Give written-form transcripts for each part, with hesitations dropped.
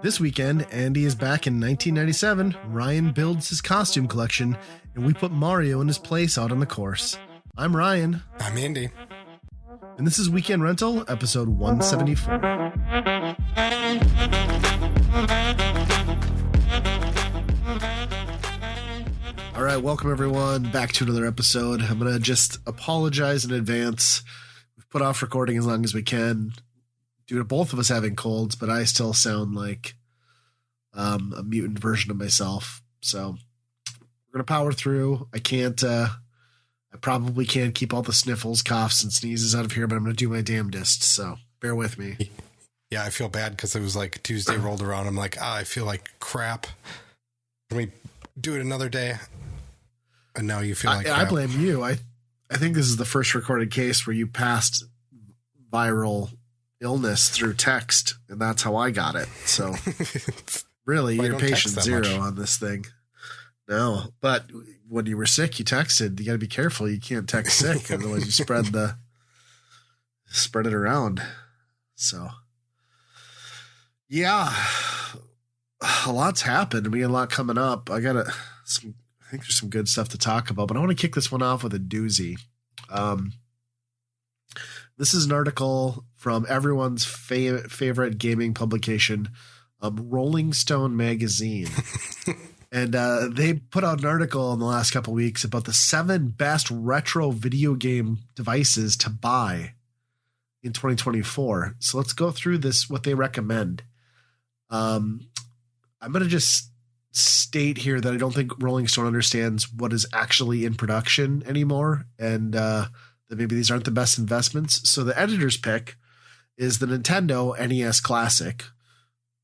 This weekend, Andy is back in 1997. Ryan builds his costume collection, and we put Mario in his place out on the course. I'm Ryan. I'm Andy. And this is Weekend Rental, episode 174. All right, welcome everyone back to another episode. I'm going to just apologize in advance. We've put off recording as long as we can due to both of us having colds, but I still sound like a mutant version of myself. So we're going to power through. I probably can't keep all the sniffles, coughs, and sneezes out of here, but I'm going to do my damnedest. So bear with me. Yeah, I feel bad because it was like Tuesday rolled around. I'm like, I feel like crap. Can we do it another day? And now you feel like crap. I blame you. I think this is the first recorded case where you passed viral illness through text, and that's how I got it. So really, you're patient zero on this thing. No, but when you were sick, you texted. You got to be careful. You can't text sick, otherwise you spread it around. So, yeah, a lot's happened. We got a lot coming up. I think there's some good stuff to talk about, but I want to kick this one off with a doozy. This is an article from everyone's favorite gaming publication, Rolling Stone magazine. And they put out an article in the last couple of weeks about the 7 best retro video game devices to buy in 2024. So let's go through this, what they recommend. I'm going to just state here that I don't think Rolling Stone understands what is actually in production anymore, and that maybe these aren't the best investments. So the editor's pick is the Nintendo NES Classic,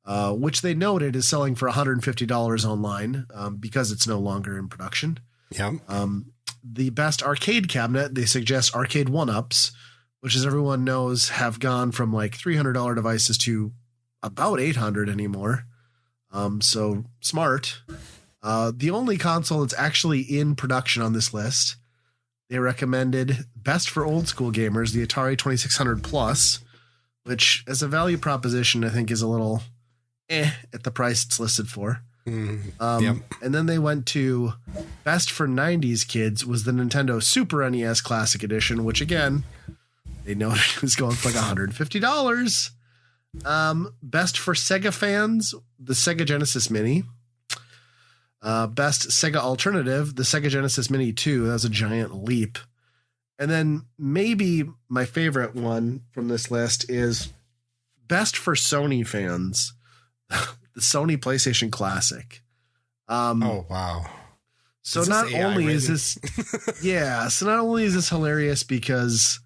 which they noted is selling for $150 online because it's no longer in production. Yeah. The best arcade cabinet, they suggest arcade one-ups, which, as everyone knows, have gone from like $300 devices to about $800 anymore. So smart. The only console that's actually in production on this list, they recommended best for old school gamers, the Atari 2600 Plus, which as a value proposition, I think is a little at the price it's listed for. Yep. And then they went to best for 90s kids was the Nintendo Super NES Classic Edition, which again, they noted was going for like $150. Best for Sega fans, the Sega Genesis Mini. Best Sega alternative, the Sega Genesis Mini 2. That was a giant leap. And then maybe my favorite one from this list is best for Sony fans, the Sony PlayStation Classic. Oh, wow. So not only is this, so not only is this hilarious because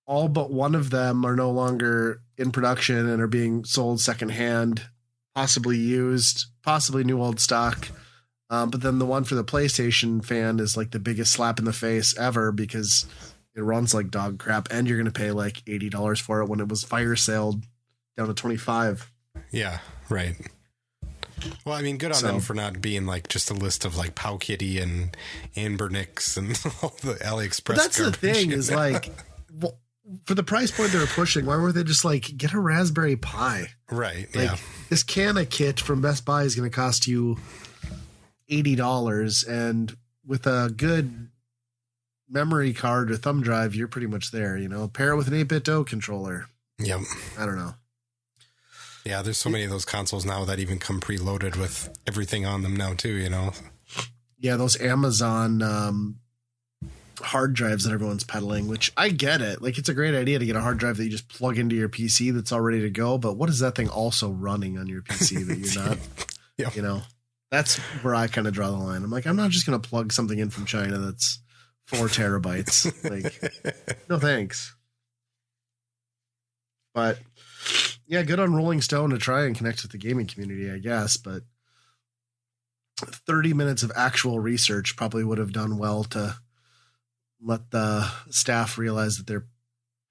all but one of them are no longer in production and are being sold secondhand, possibly used, possibly new old stock. But then the one for the PlayStation fan is like the biggest slap in the face ever because it runs like dog crap and you're going to pay like $80 for it when it was fire saled down to $25. Yeah, right. Well, I mean, good on them for not being like just a list of like Powkiddy and Anbernix and all the AliExpress. But that's the thing is like, well, for the price point they were pushing, why weren't they just like, get a Raspberry Pi? Right, like, yeah. This Canna kit from Best Buy is going to cost you $80, and with a good memory card or thumb drive, you're pretty much there, you know? Pair it with an 8BitDo controller. Yep. I don't know. Yeah, there's so many of those consoles now that even come preloaded with everything on them now too, you know? Yeah, those Amazon hard drives that everyone's peddling, which I get it. Like, it's a great idea to get a hard drive that you just plug into your PC that's all ready to go, but what is that thing also running on your PC that you're not, Yep. You know? That's where I kind of draw the line. I'm like, I'm not just going to plug something in from China that's 4 terabytes. Like, no thanks. But yeah, good on Rolling Stone to try and connect with the gaming community, I guess. But 30 minutes of actual research probably would have done well to let the staff realize that they're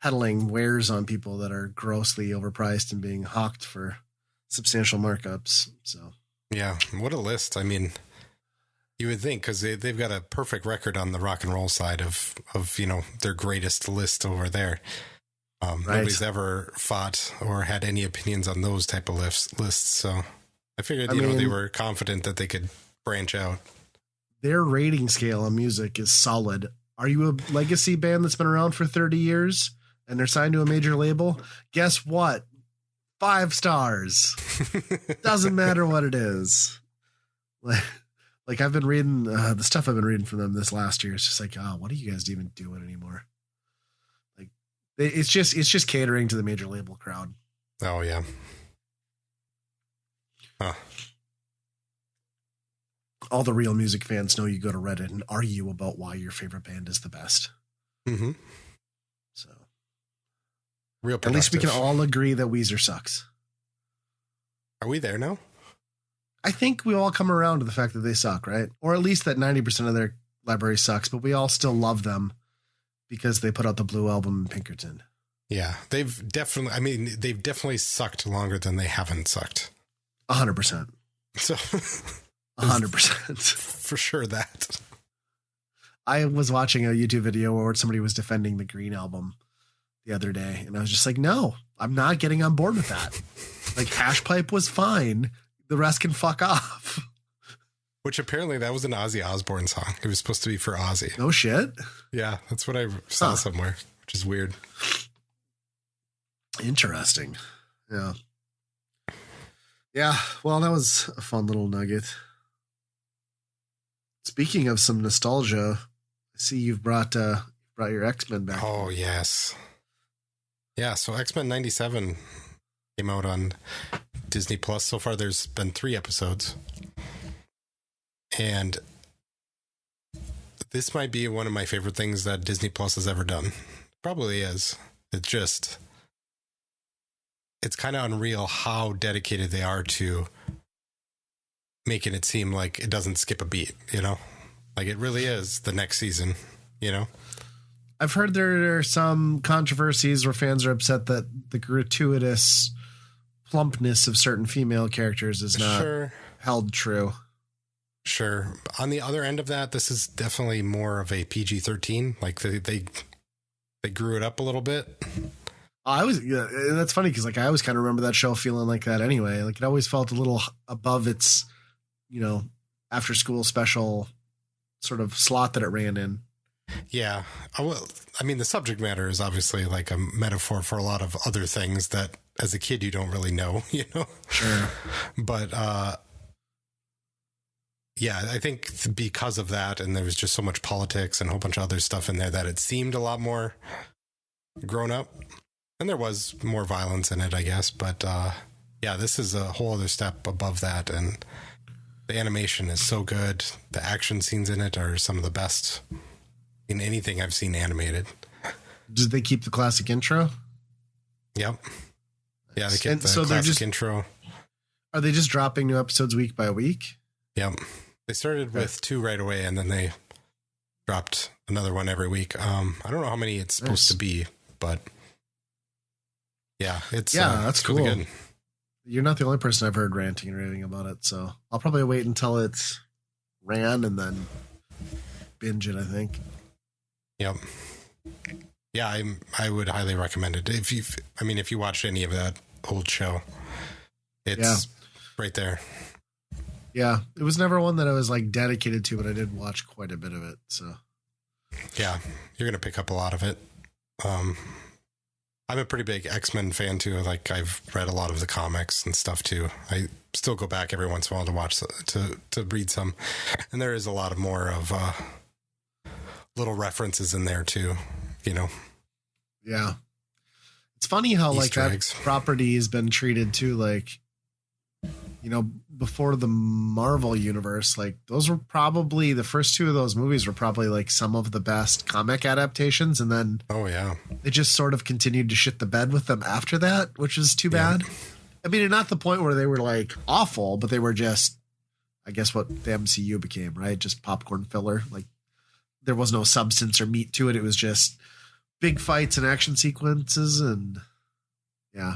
peddling wares on people that are grossly overpriced and being hawked for substantial markups. So yeah, what a list. I mean, you would think because they've got a perfect record on the rock and roll side of you know, their greatest list over there. Nobody's ever fought or had any opinions on those type of lists. So I figured, they were confident that they could branch out. Their rating scale on music is solid. Are you a legacy band that's been around for 30 years and they're signed to a major label? Guess what? 5 stars. Doesn't matter what it is. Like I've been reading the stuff I've been reading from them this last year. It's just like, oh, what are you guys even doing anymore? Like it's just catering to the major label crowd. Oh yeah. Huh. All the real music fans know you go to Reddit and argue about why your favorite band is the best. Mm-hmm. So real productive. At least we can all agree that Weezer sucks. Are we there now? I think we all come around to the fact that they suck, right? Or at least that 90% of their library sucks, but we all still love them because they put out the Blue Album in Pinkerton. Yeah, they've definitely sucked longer than they haven't sucked. 100%. So 100%. For sure that. I was watching a YouTube video where somebody was defending the Green Album the other day, and I was just like, no, I'm not getting on board with that. Like, Hashpipe was fine. The rest can fuck off. Which apparently that was an Ozzy Osbourne song. It was supposed to be for Ozzy. No shit. Yeah, that's what I saw somewhere, which is weird. Interesting. Yeah. Yeah. Well, that was a fun little nugget. Speaking of some nostalgia, I see you've brought your X-Men back. Oh, yes. Yeah, so X-Men 97 came out on Disney Plus. So far, there's been 3 episodes. And this might be one of my favorite things that Disney Plus has ever done. Probably is. It's kind of unreal how dedicated they are to making it seem like it doesn't skip a beat, Like it really is the next season, I've heard there are some controversies where fans are upset that the gratuitous plumpness of certain female characters is not held true. Sure. On the other end of that, this is definitely more of a PG-13. Like they grew it up a little bit. That's funny because I always kind of remember that show feeling like that anyway. Like it always felt a little above its, after school special sort of slot that it ran in. Yeah. Well, the subject matter is obviously like a metaphor for a lot of other things that as a kid you don't really know, Sure. But yeah, I think because of that, and there was just so much politics and a whole bunch of other stuff in there that it seemed a lot more grown up. And there was more violence in it, I guess. But yeah, this is a whole other step above that. And the animation is so good. The action scenes in it are some of the best in anything I've seen animated. Did they keep the classic intro? Yep. Yeah, they kept the classic intro. Are they just dropping new episodes week by week? Yep. They started with 2 right away, and then they dropped another one every week. I don't know how many it's supposed to be, but yeah, that's cool. Really good. You're not the only person I've heard ranting and raving about it, so I'll probably wait until it's ran and then binge it, I think. Yep. Yeah, I would highly recommend it. If you watched any of that old show, it's right there. Yeah, it was never one that I was like dedicated to, but I did watch quite a bit of it. So yeah, you're gonna pick up a lot of it. I'm a pretty big X-Men fan too. Like I've read a lot of the comics and stuff too. I still go back every once in a while to watch to read some, and there is a lot of more of little references in there too. Yeah, it's funny how Easter like eggs. That property has been treated too, like. Before the Marvel universe, like those were probably the first 2 of those movies were probably like some of the best comic adaptations. And then, they just sort of continued to shit the bed with them after that, which is too bad. Not the point where they were like awful, but they were just, I guess what the MCU became, right? Just popcorn filler. Like there was no substance or meat to it. It was just big fights and action sequences. And yeah.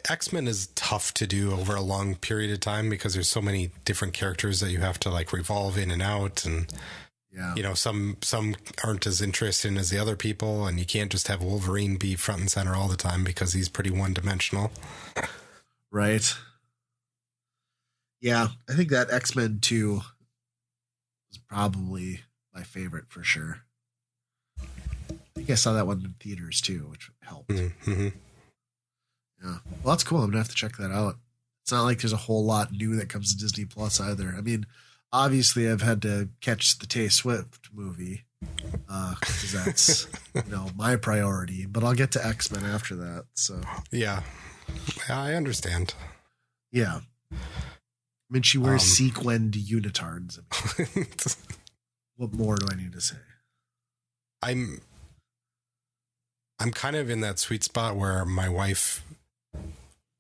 X-Men is tough to do over a long period of time because there's so many different characters that you have to like revolve in and out. And Yeah. You know, some aren't as interesting as the other people, and you can't just have Wolverine be front and center all the time because he's pretty one-dimensional. Right. Yeah, I think that X-Men 2 was probably my favorite for sure. I think I saw that one in theaters too, which helped. Mm-hmm. Yeah. Well, that's cool. I'm going to have to check that out. It's not like there's a whole lot new that comes to Disney Plus either. I mean, obviously I've had to catch the Tay Swift movie because that's, my priority, but I'll get to X-Men after that. So yeah, I understand. Yeah. I mean, she wears sequined unitards. I mean, what more do I need to say? I'm kind of in that sweet spot where my wife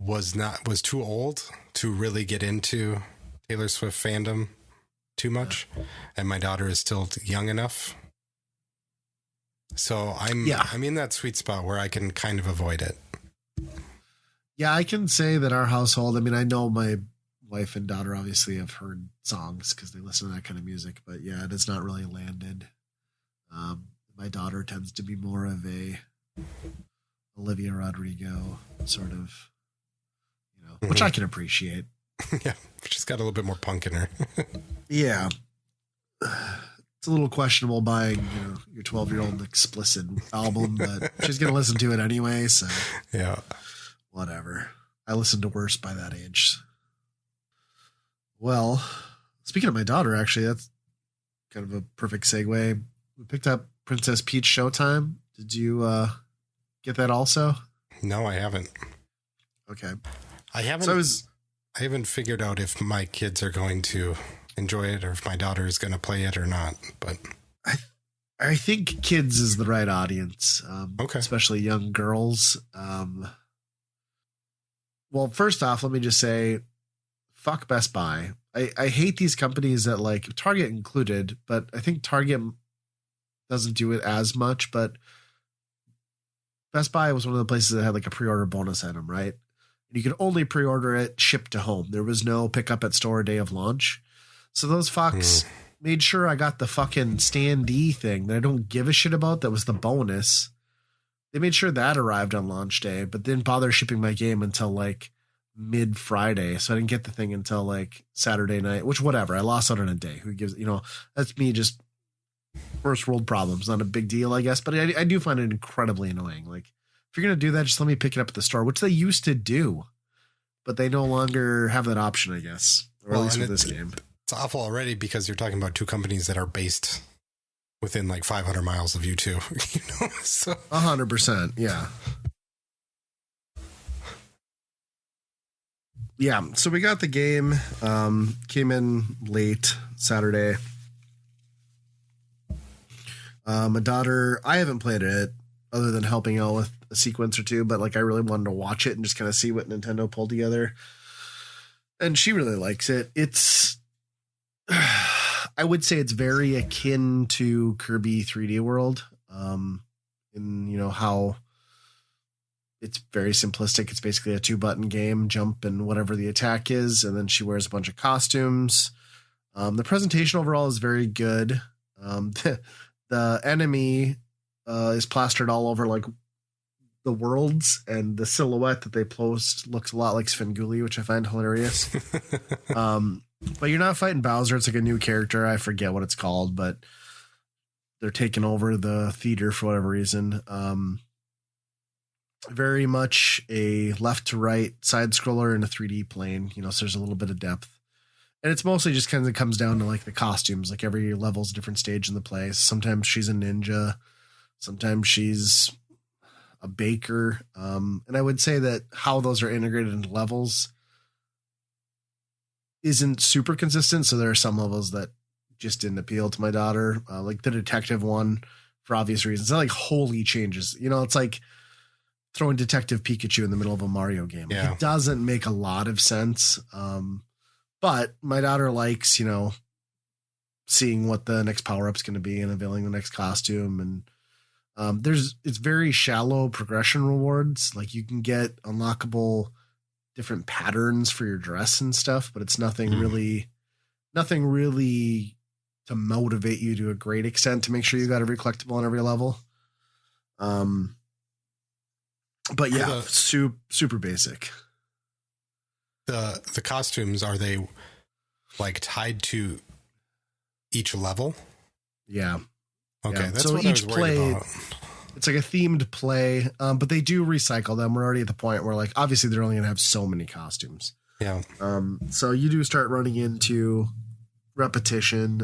was too old to really get into Taylor Swift fandom too much, and my daughter is still young enough. So I'm in that sweet spot where I can kind of avoid it. Yeah, I can say that our household, I mean, I know my wife and daughter obviously have heard songs because they listen to that kind of music, but yeah, it has not really landed. My daughter tends to be more of a Olivia Rodrigo sort of, which I can appreciate. Yeah, she's got a little bit more punk in her. Yeah. It's a little questionable buying, your 12-year-old explicit album, but she's going to listen to it anyway, so yeah. Whatever. I listened to worse by that age. Well, speaking of my daughter, actually, that's kind of a perfect segue. We picked up Princess Peach Showtime. Did you get that also? No, I haven't. Okay. I haven't figured out if my kids are going to enjoy it or if my daughter is going to play it or not. But I think kids is the right audience. Okay. Especially young girls. Well, first off, let me just say, fuck Best Buy. I hate these companies that, like, Target included, but I think Target doesn't do it as much. But Best Buy was one of the places that had like a pre-order bonus item, right? And you could only pre-order it shipped to home. There was no pickup at store day of launch. So those fucks made sure I got the fucking standee thing that I don't give a shit about. That was the bonus. They made sure that arrived on launch day, but didn't bother shipping my game until like mid Friday. So I didn't get the thing until like Saturday night, which whatever. I lost out on a day. Who gives, that's me, just first world problems. Not a big deal, I guess, but I do find it incredibly annoying. Like, if you're going to do that, just let me pick it up at the store, which they used to do, but they no longer have that option, I guess, or at least with this game. It's awful already because you're talking about two companies that are based within like 500 miles of you two, so 100%. Yeah. Yeah. So we got the game, came in late Saturday. My daughter, I haven't played it other than helping out with a sequence or two, but like I really wanted to watch it and just kind of see what Nintendo pulled together. And she really likes it. It's, I would say it's very akin to Kirby 3D World. In how it's very simplistic. It's basically a 2-button game, jump and whatever the attack is. And then she wears a bunch of costumes. The presentation overall is very good. The enemy is plastered all over like the worlds, and the silhouette that they post looks a lot like Svengoolie, which I find hilarious. But you're not fighting Bowser. It's like a new character. I forget what it's called, but they're taking over the theater for whatever reason. Very much a left to right side scroller in a 3D plane, so there's a little bit of depth. And it's mostly just kind of comes down to like the costumes. Like every level's a different stage in the place. Sometimes she's a ninja. Sometimes she's a baker. And I would say that how those are integrated into levels isn't super consistent. So there are some levels that just didn't appeal to my daughter. Like the detective one, for obvious reasons. That like wholly changes. It's like throwing Detective Pikachu in the middle of a Mario game. Like, yeah. It doesn't make a lot of sense. But my daughter likes, seeing what the next power-up's going to be and unveiling the next costume. And it's very shallow progression rewards. Like you can get unlockable different patterns for your dress and stuff, but it's nothing really to motivate you to a great extent to make sure you got every collectible on every level. But yeah, super basic. The costumes, are they like tied to each level? Yeah. Okay, yeah. that's so what I was worried about. It's like a themed play, but they do recycle them. We're already at the point where, like, obviously they're only going to have so many costumes. Yeah. So you do start running into repetition.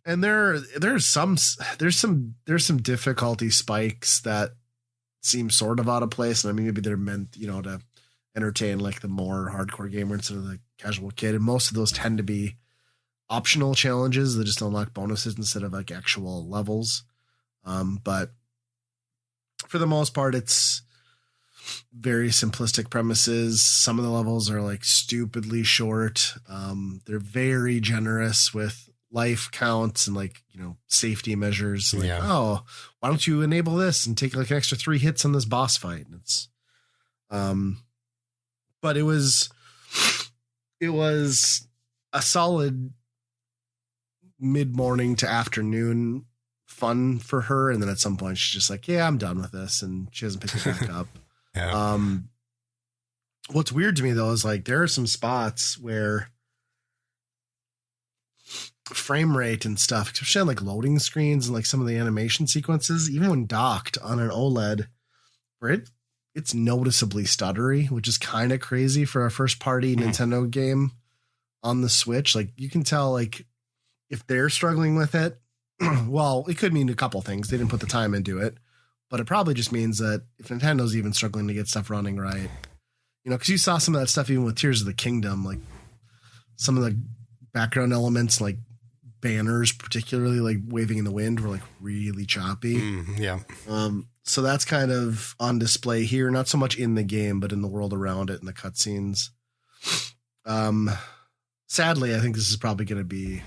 And there's some difficulty spikes that seem sort of out of place. And I mean, maybe they're meant, to entertain like the more hardcore gamer instead of the casual kid. And most of those tend to be optional challenges that just unlock bonuses instead of like actual levels. But for the most part, it's very simplistic premises. Some of the levels are like stupidly short. They're very generous with life counts and like, safety measures. Like, oh, why don't you enable this and take like an extra 3 hits on this boss fight? And it's, but it was a solid mid-morning to afternoon fun for her. And then at some point she's just like, yeah, I'm done with this. And she hasn't picked it back up. Yeah. What's weird to me though, is like, there are some spots where frame rate and stuff, especially on like loading screens and like some of the animation sequences, even when docked on an OLED, where it's noticeably stuttery, which is kind of crazy for a first party Nintendo game on the Switch. Like you can tell, like if they're struggling with it, well, it could mean a couple things. They didn't put the time into it, but it probably just means that if Nintendo's even struggling to get stuff running right, because you saw some of that stuff even with Tears of the Kingdom, like some of the background elements, like banners, particularly like waving in the wind, were like really choppy. Yeah. So that's kind of on display here, not so much in the game, but in the world around it and the cutscenes. Sadly, I think this is probably going to be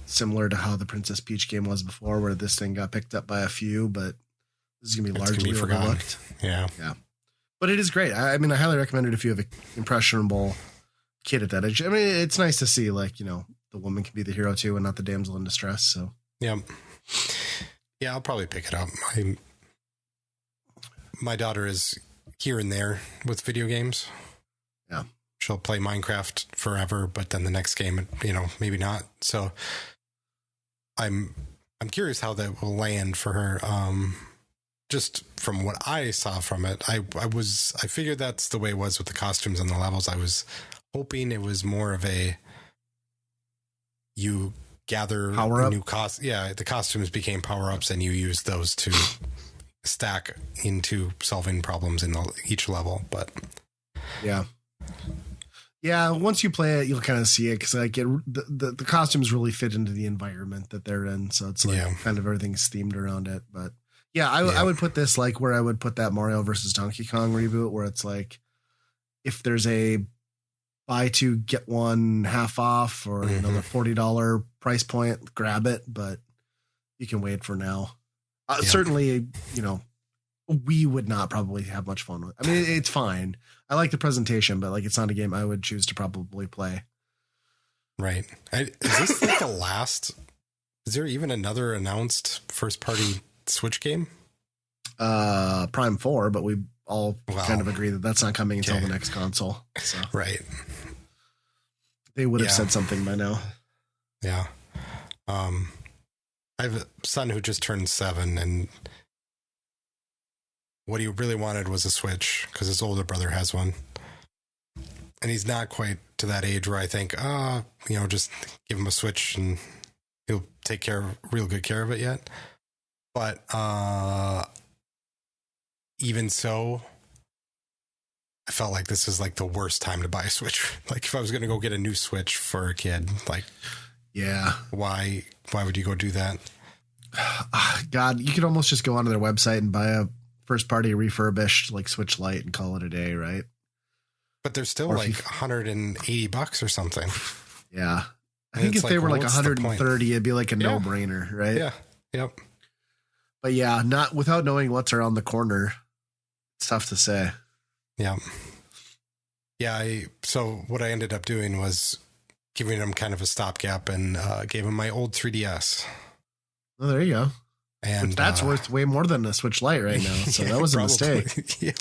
similar to how the Princess Peach game was before, where this thing got picked up by a few, but this is going to be largely overlooked. Yeah. But it is great. I mean, I highly recommend it if you have an impressionable kid at that age. I mean, it's nice to see, like, the woman can be the hero too and not the damsel in distress. So yeah, I'll probably pick it up. My daughter is here and there with video games. Yeah, she'll play Minecraft forever, but then the next game, maybe not. So I'm curious how that will land for her. Just from what I saw from it, I figured that's the way it was with the costumes and the levels. I was hoping it was more of a, you gather power up. New the costumes became power-ups and you use those to stack into solving problems in each level. But yeah, once you play it, you'll kind of see it, because like the costumes really fit into the environment that they're in, so it's like kind of everything's themed around it. But I would put this like where I would put that Mario versus Donkey Kong reboot, where it's like, if there's a buy 2 get 1 half off, or the $40 price point, grab it, but you can wait for now. Certainly, we would not probably have much fun with. I mean, it's fine. I like the presentation, but like, it's not a game I would choose to probably play. Right. Is this like the last? Is there even another announced first party Switch game? Prime 4, but we all kind of agree that that's not coming until the next console. So. Right. They would have said something by now. Yeah. I have a son who just turned 7, and what he really wanted was a Switch because his older brother has one. And he's not quite to that age where I think, just give him a Switch and he'll take real good care of it yet. But even so, I felt like this is like the worst time to buy a Switch. Like if I was going to go get a new Switch for a kid, like, why would you go do that? God, you could almost just go onto their website and buy a first party refurbished like Switch Lite and call it a day, right? But they're still like $180 or something. Yeah. I think if they were like 130, it'd be like a no-brainer, right? Yeah. Yep. But yeah, not without knowing what's around the corner. It's tough to say. Yeah. Yeah. So what I ended up doing was giving him kind of a stopgap and gave him my old 3DS. Oh, there you go. And which that's worth way more than a Switch Lite right now. So that was a mistake. Yeah.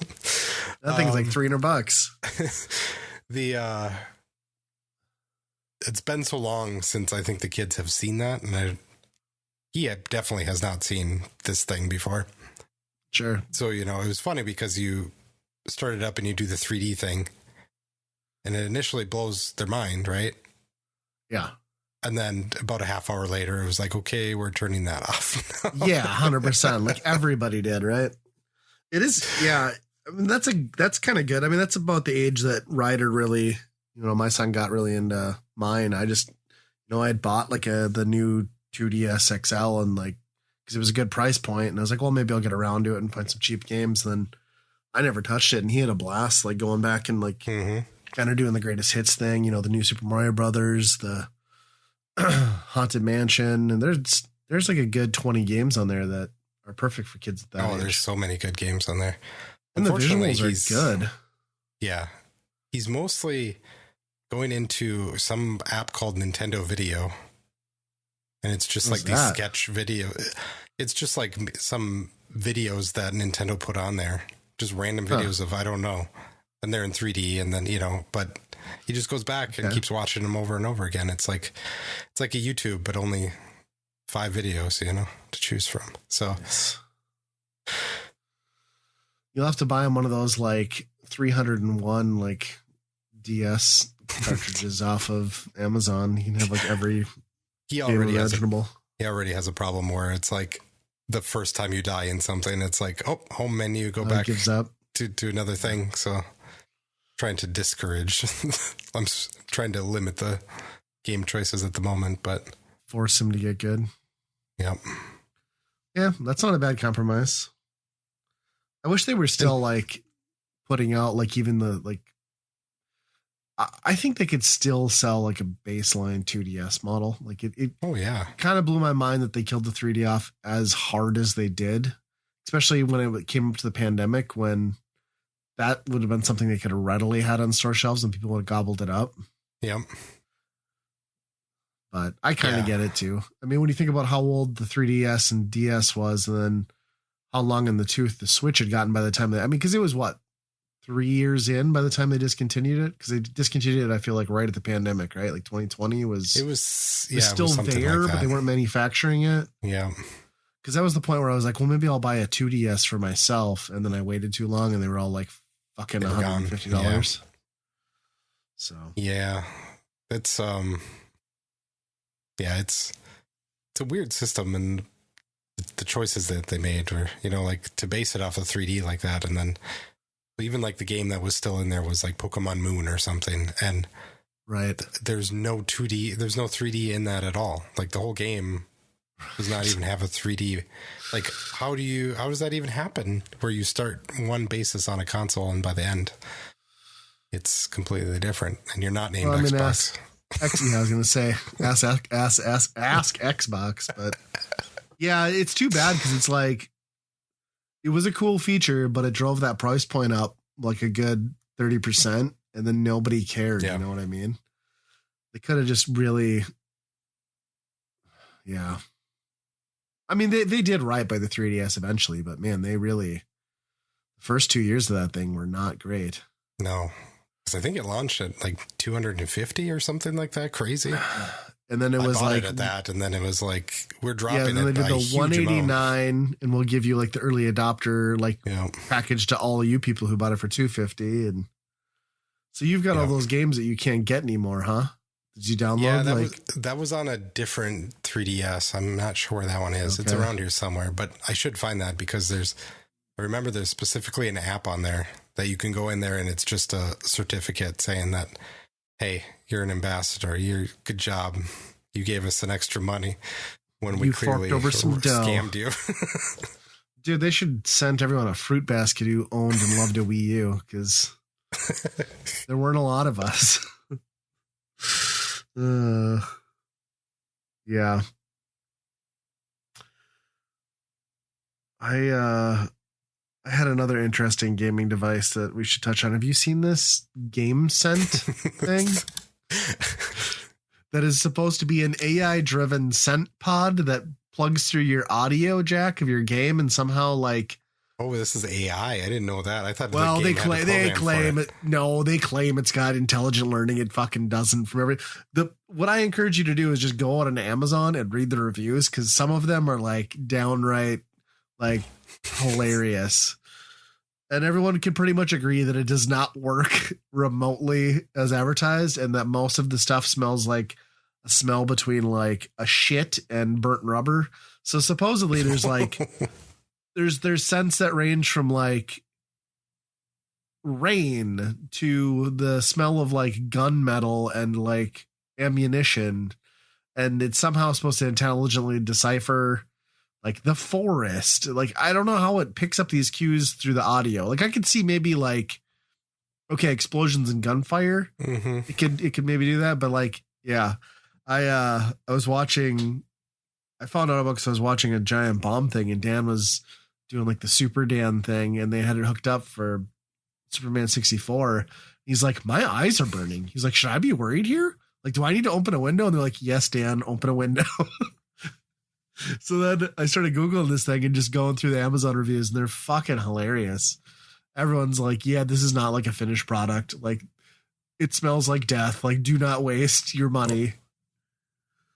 That thing's like $300. It's been so long since I think the kids have seen that, and he definitely has not seen this thing before. Sure. So, it was funny because you start it up and you do the 3D thing, and it initially blows their mind, right? Yeah. And then about a half hour later, it was like, okay, we're turning that off. Yeah, 100%. Like everybody did, right? It is. Yeah. I mean, that's kind of good. I mean, that's about the age that Ryder really, my son got really into mine. I just, I had bought like the new 2DS XL and like, because it was a good price point, and I was like, well, maybe I'll get around to it and find some cheap games. And then I never touched it, and he had a blast, like going back and like kind of doing the greatest hits thing, the new Super Mario Brothers, the Haunted Mansion, and there's like a good 20 games on there that are perfect for kids at that age. There's so many good games on there. And the visuals are good. Yeah. He's mostly going into some app called Nintendo Video. And it's just like these sketch video. It's just like some videos that Nintendo put on there. Just random videos of, I don't know. And they're in 3D, and then, but he just goes back and keeps watching them over and over again. It's like a YouTube, but only 5 videos, to choose from. So you'll have to buy him one of those like 301 like DS cartridges off of Amazon. You can have like every he already has a problem where it's like the first time you die in something, it's like, home menu, go back, gives up to another thing. So trying to discourage. I'm trying to limit the game choices at the moment, but force him to get good. Yep. Yeah, that's not a bad compromise. I wish they were still like putting out like even the like. I think they could still sell like a baseline 2DS model. Like it oh yeah, kind of blew my mind that they killed the 3D off as hard as they did, especially when it came up to the pandemic, when that would have been something they could have readily had on store shelves and people would have gobbled it up. Yep. But I kind of get it too. I mean, when you think about how old the 3DS and DS was, and then how long in the tooth the Switch had gotten by the time because it was 3 years in by the time they discontinued it, because they discontinued it, I feel like right at the pandemic, right? Like 2020 was still there, but they weren't manufacturing it. Yeah. Because that was the point where I was like, well, maybe I'll buy a 2DS for myself. And then I waited too long and they were all like fucking $150. Yeah. So, yeah, it's, it's a weird system, and the choices that they made were, like to base it off of 3D like that. And then even like the game that was still in there was like Pokemon Moon or something. And right. There's no 2D, there's no 3D in that at all. Like the whole game does not even have a 3D. Like how does that even happen where you start one basis on a console and by the end it's completely different and you're not named Xbox? I was going to say ask Xbox, but yeah, it's too bad because it's like, it was a cool feature, but it drove that price point up like a good 30%, and then nobody cared. Yeah. You know what I mean? They could have just really, yeah. I mean, they did right by the 3DS eventually, but man, the first 2 years of that thing were not great. No, because I think it launched at like 250 or something like that. Crazy. And then it was like at that, and then it was like we're dropping. And then they did the 189, and we'll give you like the early adopter package to all of you people who bought it for 250, and so you've got all those games that you can't get anymore, huh? Did you download? Yeah, that was on a different 3DS. I'm not sure where that one is. Okay. It's around here somewhere, but I should find that because I remember there's specifically an app on there that you can go in there and it's just a certificate saying that, hey, you're an ambassador. Good job. You gave us some extra money when we clearly forked over some dough. Scammed you. Dude, they should send everyone a fruit basket who owned and loved a Wii U, because there weren't a lot of us. Yeah. I had another interesting gaming device that we should touch on. Have you seen this GameSense thing? that is supposed to be an AI driven scent pod that plugs through your audio jack of your game and somehow like. Oh, this is AI. I didn't know that. I thought. Well, they claim it. No, they claim it's got intelligent learning. It fucking doesn't. What I encourage you to do is just go out on Amazon and read the reviews, because some of them are like downright like hilarious, and everyone can pretty much agree that it does not work remotely as advertised, and that most of the stuff smells like a smell between like a shit and burnt rubber. So supposedly there's like. There's scents that range from like rain to the smell of like gunmetal and like ammunition, and it's somehow supposed to intelligently decipher like the forest. Like, I don't know how it picks up these cues through the audio. Like, I could see maybe like, okay, explosions and gunfire. Mm-hmm. It could maybe do that, but like, yeah, I was watching. I found out about because I was watching a giant bomb thing, and Dan was doing like the Super Dan thing, and they had it hooked up for Superman 64. He's like, my eyes are burning. He's like, should I be worried here? Like, do I need to open a window? And they're like, yes, Dan, open a window. So then I started Googling this thing and just going through the Amazon reviews, and they're fucking hilarious. Everyone's like, yeah, this is not like a finished product. Like, it smells like death. Like, do not waste your money.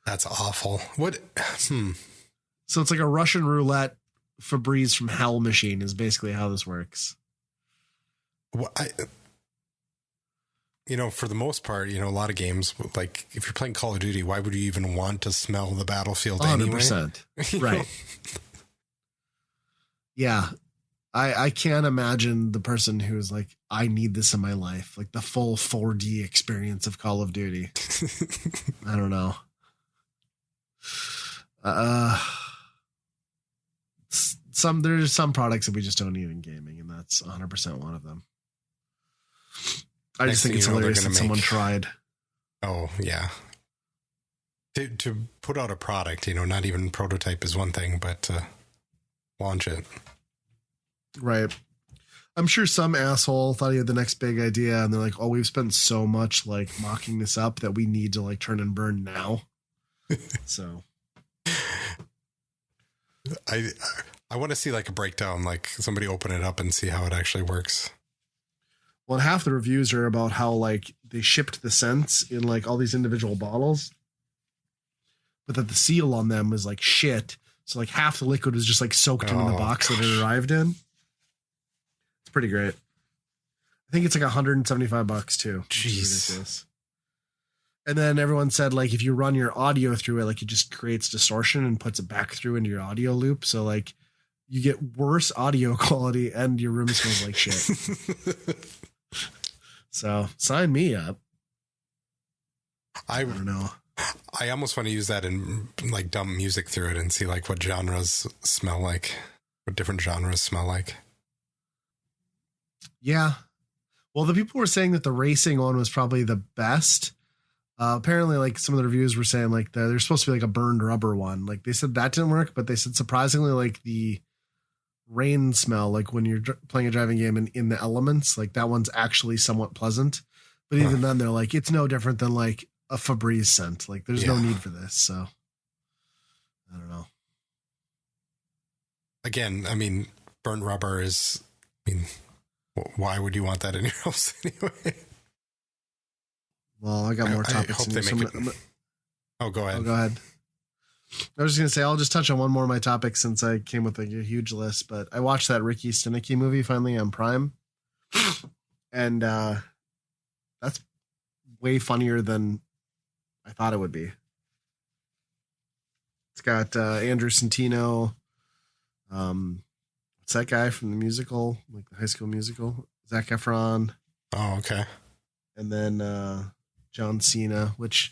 That's awful. What? So it's like a Russian roulette Febreze from hell machine is basically how this works. Well, for the most part, a lot of games, like if you're playing Call of Duty, why would you even want to smell the battlefield 100%. anyway? Right. Yeah. I can't imagine the person who's like, I need this in my life. Like the full 4D experience of Call of Duty. I don't know. There's some products that we just don't need in gaming, and that's 100% one of them. I just think it's hilarious that someone tried. Oh yeah. To put out a product, not even prototype is one thing, but to launch it. Right. I'm sure some asshole thought he had the next big idea, and they're like, oh, we've spent so much like mocking this up that we need to like turn and burn now. So I want to see like a breakdown, like somebody open it up and see how it actually works. Well, half the reviews are about how like they shipped the scents in like all these individual bottles, but that the seal on them was like shit. So like half the liquid was just like soaked into the box that it arrived in. It's pretty great. I think it's like $175 too. Jeez. Ridiculous. And then everyone said like if you run your audio through it, like it just creates distortion and puts it back through into your audio loop. So like you get worse audio quality and your room smells like shit. So sign me up. I don't know. I almost want to use that and like dump music through it and see like what genres smell like, what different genres smell like. Yeah. Well, the people were saying that the racing one was probably the best. Apparently, like some of the reviews were saying like there's supposed to be like a burned rubber one. Like they said that didn't work, but they said surprisingly like the rain smell, like when you're playing a driving game and in the elements, like that one's actually somewhat pleasant. But even then they're like, it's no different than like a Febreze scent. Like there's no need for this. So I don't know. Again, I mean, burnt rubber is, why would you want that in your house anyway? Well, I got more topics. I hope they make it. Oh, go ahead. Go ahead. I was just going to say, I'll just touch on one more of my topics since I came with a huge list, but I watched that Ricky Stenicki movie finally on Prime. And that's way funnier than I thought it would be. It's got Andrew Santino. What's that guy from the musical, like the High School Musical? Zac Efron. Oh, okay. And then John Cena, which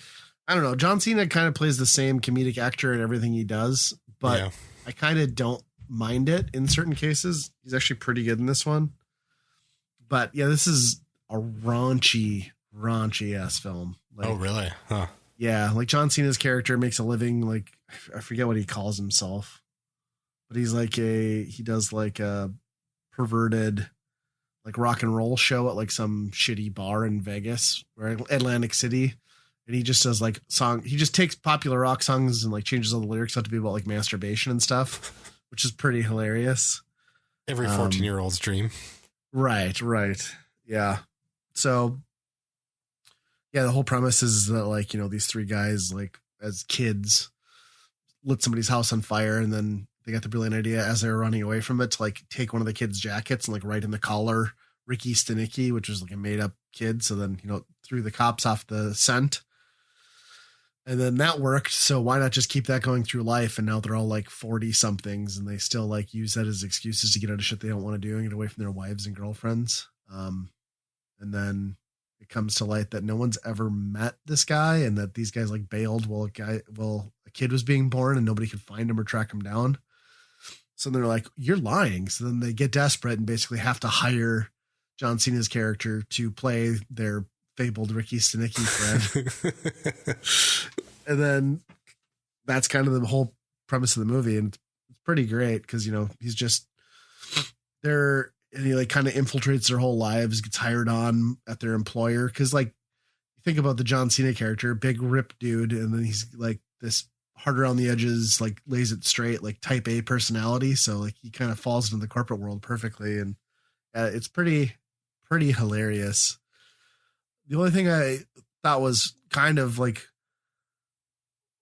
I don't know. John Cena kind of plays the same comedic actor in everything he does, but I kind of don't mind it in certain cases. He's actually pretty good in this one. But yeah, this is a raunchy ass film. Like, oh, really? Huh. Yeah, like John Cena's character makes a living, like I forget what he calls himself, but he's like he does like a perverted like rock and roll show at like some shitty bar in Vegas or Atlantic City. and he just does like he just takes popular rock songs and like changes all the lyrics out to be about like masturbation and stuff, which is pretty hilarious. Every 14-year-old's dream. Right. Yeah. So yeah, the whole premise is that like, you know, these three guys, like as kids, lit somebody's house on fire, and then they got the brilliant idea as they were running away from it to like take one of the kids' jackets and like write in the collar Ricky Stenicki, which was like a made up kid. So then, you know, threw the cops off the scent. And then that worked. So why not just keep that going through life? And now they're all like 40 somethings and they still like use that as excuses to get out of shit they don't want to do and get away from their wives and girlfriends. And then it comes to light that no one's ever met this guy and that these guys like bailed while a kid was being born and nobody could find him or track him down. So they're like, you're lying. So then they get desperate and basically have to hire John Cena's character to play their fabled Ricky Stenicki friend. And then that's kind of the whole premise of the movie. And it's pretty great because, you know, he's just there and he like kind of infiltrates their whole lives, gets hired on at their employer. Cause like you think about the John Cena character, big rip dude. And then he's like this hard around the edges, like lays it straight, like type A personality. So like he kind of falls into the corporate world perfectly. And it's pretty hilarious. The only thing I thought was kind of like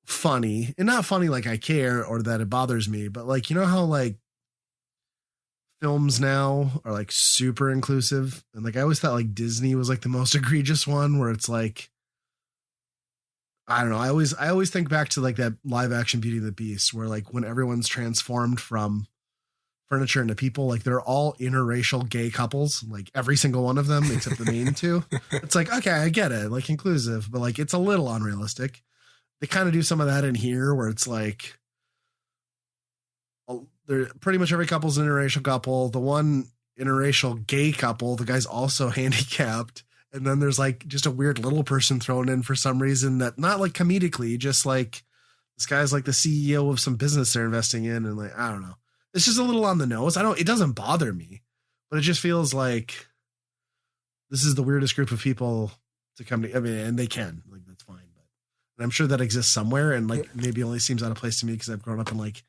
funny, and not funny like I care or that it bothers me, but like, you know how like films now are like super inclusive, and like I always thought like Disney was like the most egregious one, where it's like, I don't know, I always think back to like that live action Beauty and the Beast, where like when everyone's transformed from furniture into people, like they're all interracial gay couples, like every single one of them except the main two. It's like, okay, I get it, like inclusive, but like it's a little unrealistic. They kind of do some of that in here where it's like they're pretty much every couple's an interracial couple. The one interracial gay couple, the guy's also handicapped. And then there's like just a weird little person thrown in for some reason, that not like comedically, just like this guy's like the CEO of some business they're investing in. And like, I don't know. It's just a little on the nose. It doesn't bother me, but it just feels like this is the weirdest group of people to come to. I mean, and they can, like, that's fine. But and I'm sure that exists somewhere, and like maybe only seems out of place to me because I've grown up in like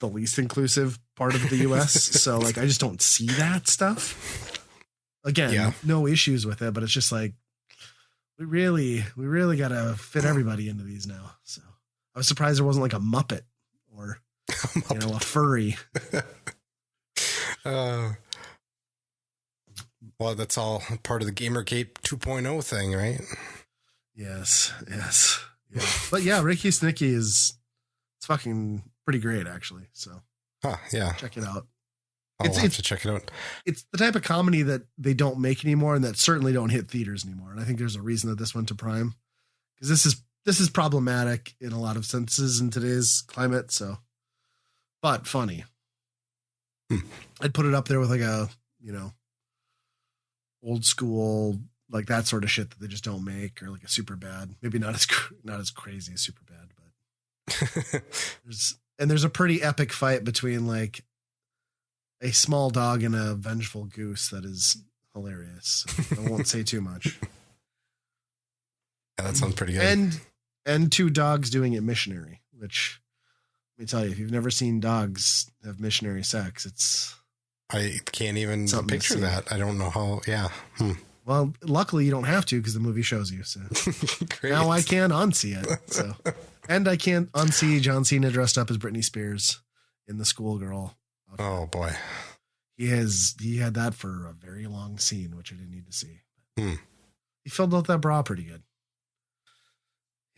the least inclusive part of the US. So like, I just don't see that stuff. Again, no issues with it, but it's just like, we really got to fit everybody into these now. So I was surprised there wasn't like a Muppet or, you know, a furry. Well, that's all part of the Gamergate 2.0 thing, right? Yes. Yeah. But yeah, Ricky Stenicki it's fucking pretty great, actually. So yeah, check it out. I'll have to check it out. It's the type of comedy that they don't make anymore, and that certainly don't hit theaters anymore. And I think there's a reason that this went to Prime, because this is problematic in a lot of senses in today's climate. So, but funny. I'd put it up there with like a, you know, old school, like that sort of shit that they just don't make, or like a Super Bad. Maybe not as crazy as Super Bad, but there's a pretty epic fight between like a small dog and a vengeful goose that is hilarious. So I won't say too much. Yeah, that sounds pretty good. And two dogs doing it missionary, which, let me tell you, if you've never seen dogs have missionary sex, I can't even picture that. I don't know how. Yeah. Well, luckily you don't have to, because the movie shows you. So Great. Now I can unsee it. So, and I can't unsee John Cena dressed up as Britney Spears in the schoolgirl outfit. Oh boy. He had that for a very long scene, which I didn't need to see. He filled out that bra pretty good.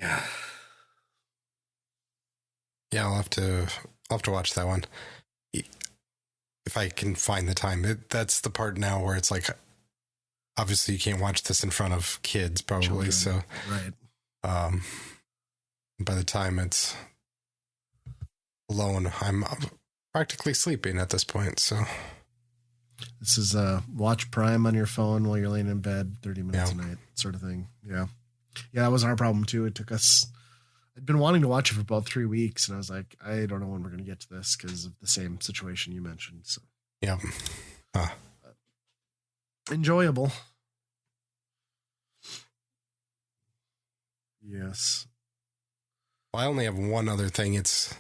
Yeah. Yeah, I'll have to watch that one if I can find the time. That's the part now where it's like, obviously you can't watch this in front of kids, probably. Children, so right. By the time it's alone, I'm practically sleeping at this point. So this is watch Prime on your phone while you're laying in bed, 30 minutes a night, sort of thing. Yeah. Yeah, that was our problem too. It took us, I'd been wanting to watch it for about 3 weeks, and I was like, I don't know when we're going to get to this because of the same situation you mentioned. So yeah. Enjoyable. Yes. Well, I only have one other thing. It's...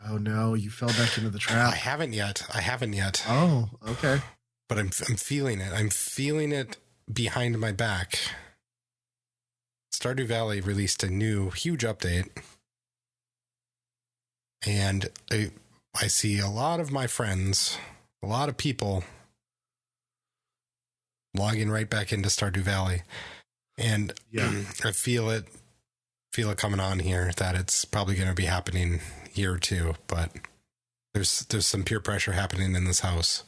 Oh no, you fell back into the trap. I haven't yet. Oh, okay. But I'm feeling it. I'm feeling it behind my back. Stardew Valley released a new huge update. And I see a lot of my friends, a lot of people logging right back into Stardew Valley. And I feel it coming on here that it's probably going to be happening year or two, but there's some peer pressure happening in this house.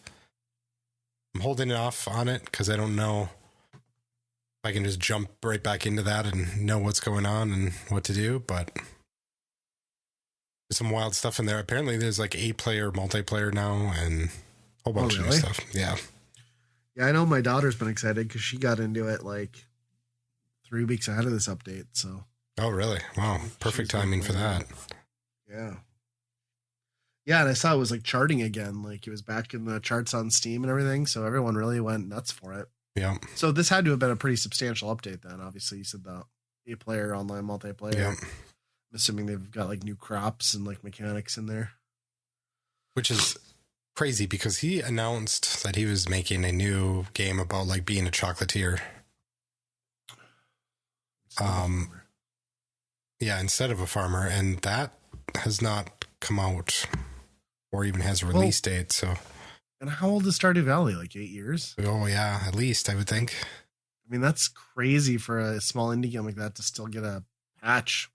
I'm holding it off on it because I don't know if I can just jump right back into that and know what's going on and what to do, but there's some wild stuff in there. Apparently there's like 8-player multiplayer now and a whole bunch of new stuff. Yeah. Yeah, I know my daughter's been excited because she got into it like 3 weeks ahead of this update, so. Oh, really? Wow. Perfect timing for that. Yeah. Yeah, and I saw it was like charting again. Like it was back in the charts on Steam and everything. So everyone really went nuts for it. Yeah. So this had to have been a pretty substantial update then. Obviously, you said the 8-player online multiplayer. Yeah. I'm assuming they've got like new crops and like mechanics in there. Which is crazy because he announced that he was making a new game about like being a chocolatier. Yeah, instead of a farmer, and that has not come out or even has a release date. So, and how old is Stardew Valley? Like 8 years? Oh yeah, at least I would think. I mean, that's crazy for a small indie game like that to still get a patch.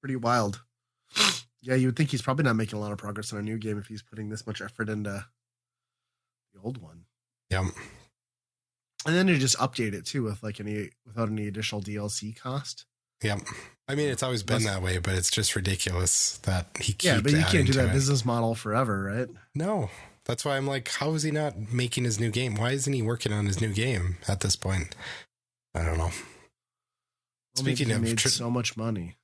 Pretty wild. Yeah, you would think he's probably not making a lot of progress on a new game if he's putting this much effort into the old one. Yeah. And then to just update it too with like without any additional DLC cost. Yep. I mean, it's always been that way, but it's just ridiculous that he keeps. Yeah, but you can't do that business model forever, right? No. That's why I'm like, how is he not making his new game? Why isn't he working on his new game at this point? I don't know. Well, speaking of, made so much money.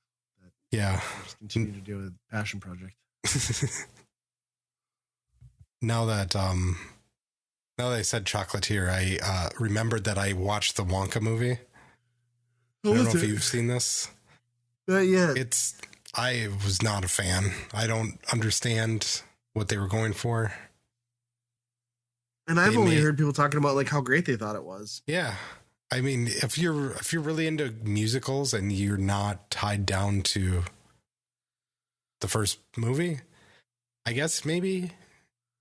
Yeah. Just continue to do a passion project. Now that I said chocolatier, I remembered that I watched the Wonka movie. I don't know if you've seen this. Not yet. I was not a fan. I don't understand what they were going for. And I've only heard people talking about like how great they thought it was. Yeah. I mean, if you're really into musicals and you're not tied down to the first movie, I guess maybe.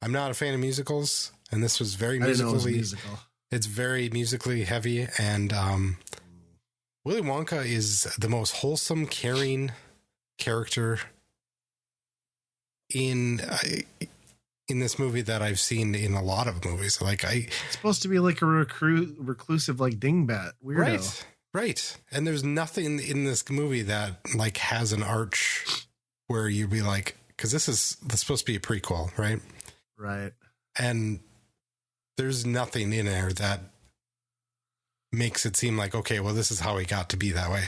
I'm not a fan of musicals, and this was very musically. It's very musically heavy, and Willy Wonka is the most wholesome, caring character in this movie that I've seen in a lot of movies. It's supposed to be like a reclusive, like dingbat weirdo. Right. And there's nothing in this movie that like has an arch where you'd be like, because this is supposed to be a prequel, right? Right. And there's nothing in there that makes it seem like, okay, well, this is how he got to be that way.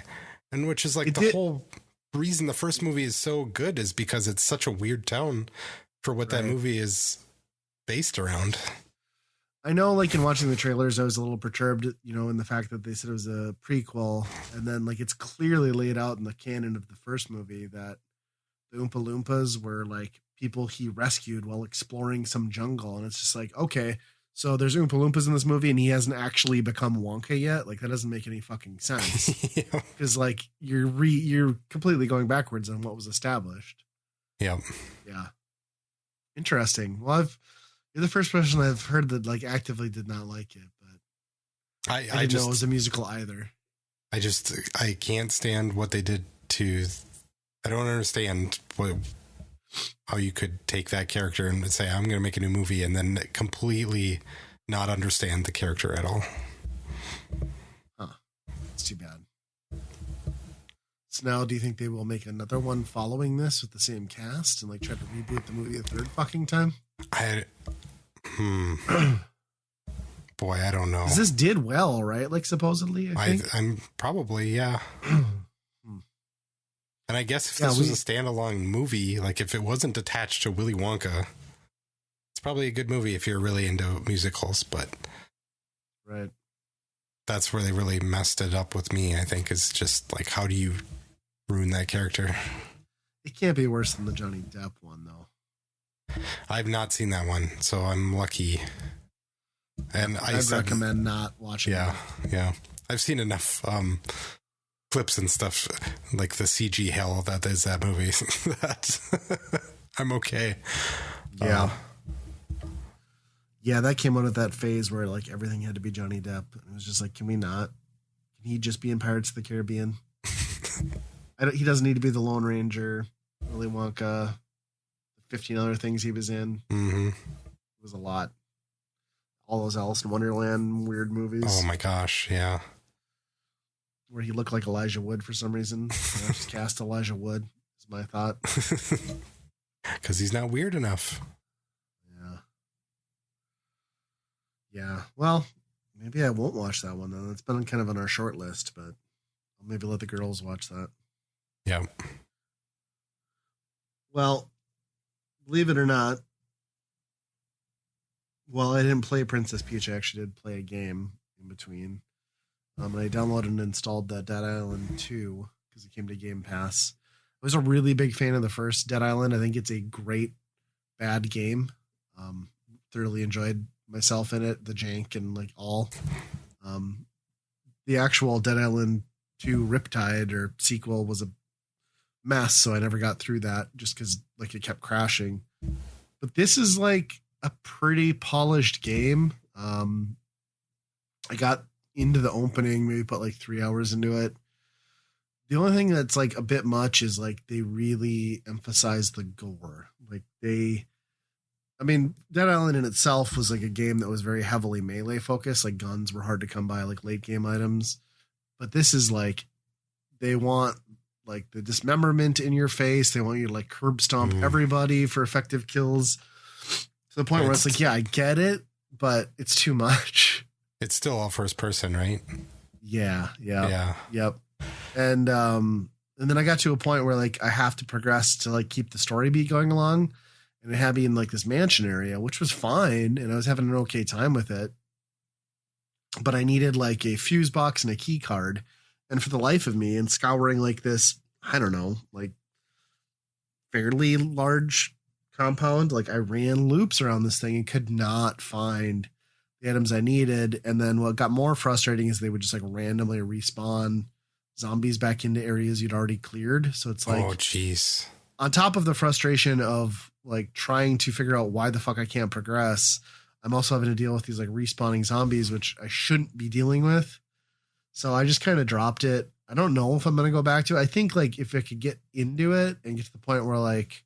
And which is like the whole reason the first movie is so good is because it's such a weird tone for what that movie is based around. I know, like in watching the trailers, I was a little perturbed, in the fact that they said it was a prequel, and then like it's clearly laid out in the canon of the first movie that the Oompa Loompas were like people he rescued while exploring some jungle, and it's just like, okay, so there's Oompa Loompas in this movie, and he hasn't actually become Wonka yet. Like that doesn't make any fucking sense because like you're completely going backwards on what was established. Yeah. Interesting. Well, you're the first person I've heard that like actively did not like it, but I didn't know it was a musical either. I can't stand what they did to. I don't understand how you could take that character and say, I'm going to make a new movie and then completely not understand the character at all. Huh. It's too bad. So now do you think they will make another one following this with the same cast and like try to reboot the movie a third fucking time? Boy, I don't know. 'Cause this did well, right? Like supposedly, I think. I'm probably, yeah. And I guess if this was a standalone movie, like if it wasn't attached to Willy Wonka, it's probably a good movie if you're really into musicals, but. Right. that's where they really messed it up with me, I think, is just like, how do you ruin that character? It can't be worse than the Johnny Depp one, though. I've not seen that one, so I'm lucky. And I'd recommend not watching it. Yeah. I've seen enough clips and stuff, like the CG hell that is that movie, that I'm okay. Yeah. Yeah, that came out at that phase where like everything had to be Johnny Depp. It was just like, can we not? Can he just be in Pirates of the Caribbean? He doesn't need to be the Lone Ranger, Willy Wonka, 15 other things he was in. Mm-hmm. It was a lot. All those Alice in Wonderland weird movies. Oh my gosh, yeah. Where he looked like Elijah Wood for some reason. Just cast Elijah Wood is my thought. Because he's not weird enough. Yeah. Well, maybe I won't watch that one then. It's been kind of on our short list, but I'll maybe let the girls watch that. Yeah. Well, believe it or not, well, I didn't play Princess Peach. I actually did play a game in between. And I downloaded and installed the Dead Island 2 because it came to Game Pass. I was a really big fan of the first Dead Island. I think it's a great bad game. Thoroughly enjoyed myself in it, the jank and like all. The actual Dead Island 2 Riptide or sequel was a mess, so I never got through that just because like it kept crashing. But this is like a pretty polished game. I got into the opening, maybe put like 3 hours into it. The only thing that's like a bit much is like they really emphasize the gore. Like Dead Island in itself was like a game that was very heavily melee focused. Like guns were hard to come by, like late game items. But this is like, they want like the dismemberment in your face. They want you to like curb stomp everybody for effective kills. To the point where it's like, yeah, I get it, but it's too much. It's still all first person, right? Yeah. Yep. And then I got to a point where like I have to progress to like keep the story beat going along. And it had me in like this mansion area, which was fine. And I was having an okay time with it. But I needed like a fuse box and a key card. And for the life of me, and scouring like this, I don't know, like fairly large compound, like I ran loops around this thing and could not find the items I needed. And then what got more frustrating is they would just like randomly respawn zombies back into areas you'd already cleared. So it's like, oh, jeez. On top of the frustration of like trying to figure out why the fuck I can't progress, I'm also having to deal with these like respawning zombies, which I shouldn't be dealing with. So I just kind of dropped it. I don't know if I'm going to go back to it. I think like if I could get into it and get to the point where like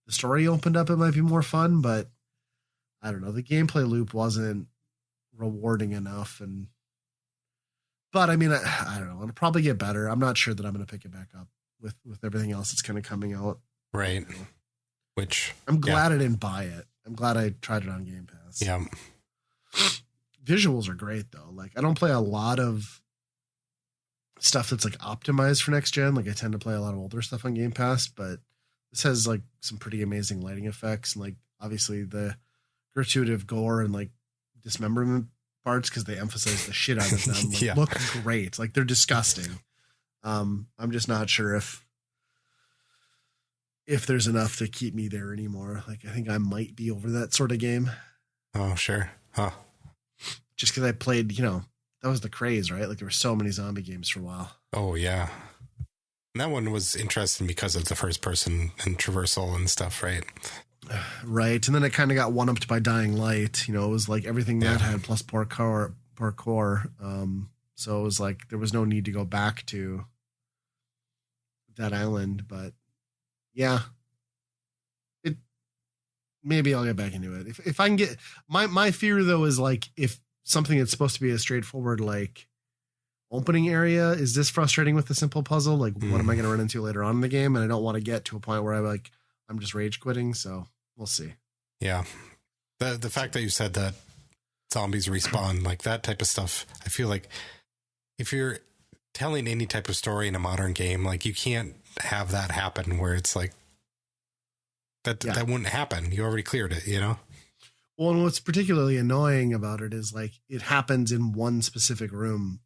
the story opened up, it might be more fun, but I don't know. The gameplay loop wasn't rewarding enough. But I mean, I don't know. It'll probably get better. I'm not sure that I'm going to pick it back up with everything else that's kind of coming out. Right. Which I'm glad I didn't buy it. I'm glad I tried it on Game Pass. Yeah. Visuals are great though. Like I don't play a lot of stuff that's like optimized for next gen. Like I tend to play a lot of older stuff on Game Pass, but this has like some pretty amazing lighting effects and like obviously the gratuitous gore and like dismemberment parts because they emphasize the shit out of them. Like, look great. Like they're disgusting. I'm just not sure if there's enough to keep me there anymore. Like I think I might be over that sort of game. Oh, sure. Huh. Just because I played, that was the craze, right? Like there were so many zombie games for a while. Oh yeah. And that one was interesting because of the first person and traversal and stuff, right? Right. And then it kind of got one-upped by Dying Light. It was like everything that had plus parkour. So it was like there was no need to go back to Dead Island, but yeah. Maybe I'll get back into it. If I can get my fear though is like if something that's supposed to be a straightforward like opening area is this frustrating with the simple puzzle, like what am I going to run into later on in the game? And I don't want to get to a point where I'm just rage quitting. So we'll see. Yeah. The fact that you said that zombies respawn, like that type of stuff, I feel like if you're telling any type of story in a modern game, like you can't have that happen where it's like that wouldn't happen. You already cleared it, Well, and what's particularly annoying about it is like it happens in one specific room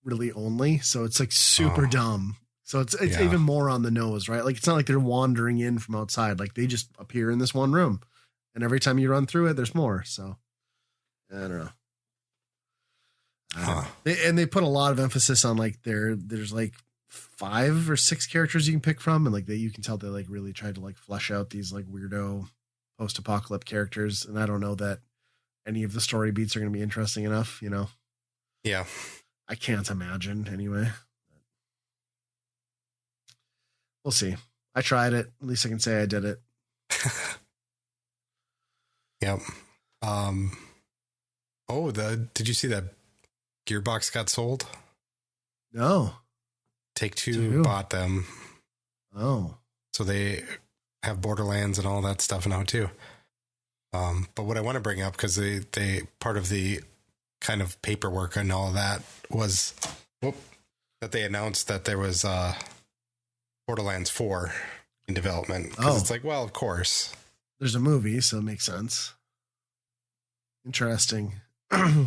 really only. So it's like super dumb. So it's even more on the nose, right? Like it's not like they're wandering in from outside. Like they just appear in this one room. And every time you run through it, there's more. So I don't know. They put a lot of emphasis on like there's like 5 or 6 characters you can pick from, and like you can tell they like really tried to like flesh out these like weirdo post-apocalyptic characters. And I don't know that any of the story beats are going to be interesting enough, you know? Yeah. I can't imagine anyway. We'll see. I tried it. At least I can say I did it. Yep. Did you see that Gearbox got sold? No. Take-Two bought them. Oh. So they have Borderlands and all that stuff now too. But what I want to bring up, because they part of the kind of paperwork and all of that was that they announced that there was Borderlands 4 in development. Because it's like, well, of course. There's a movie, so it makes sense. Interesting. I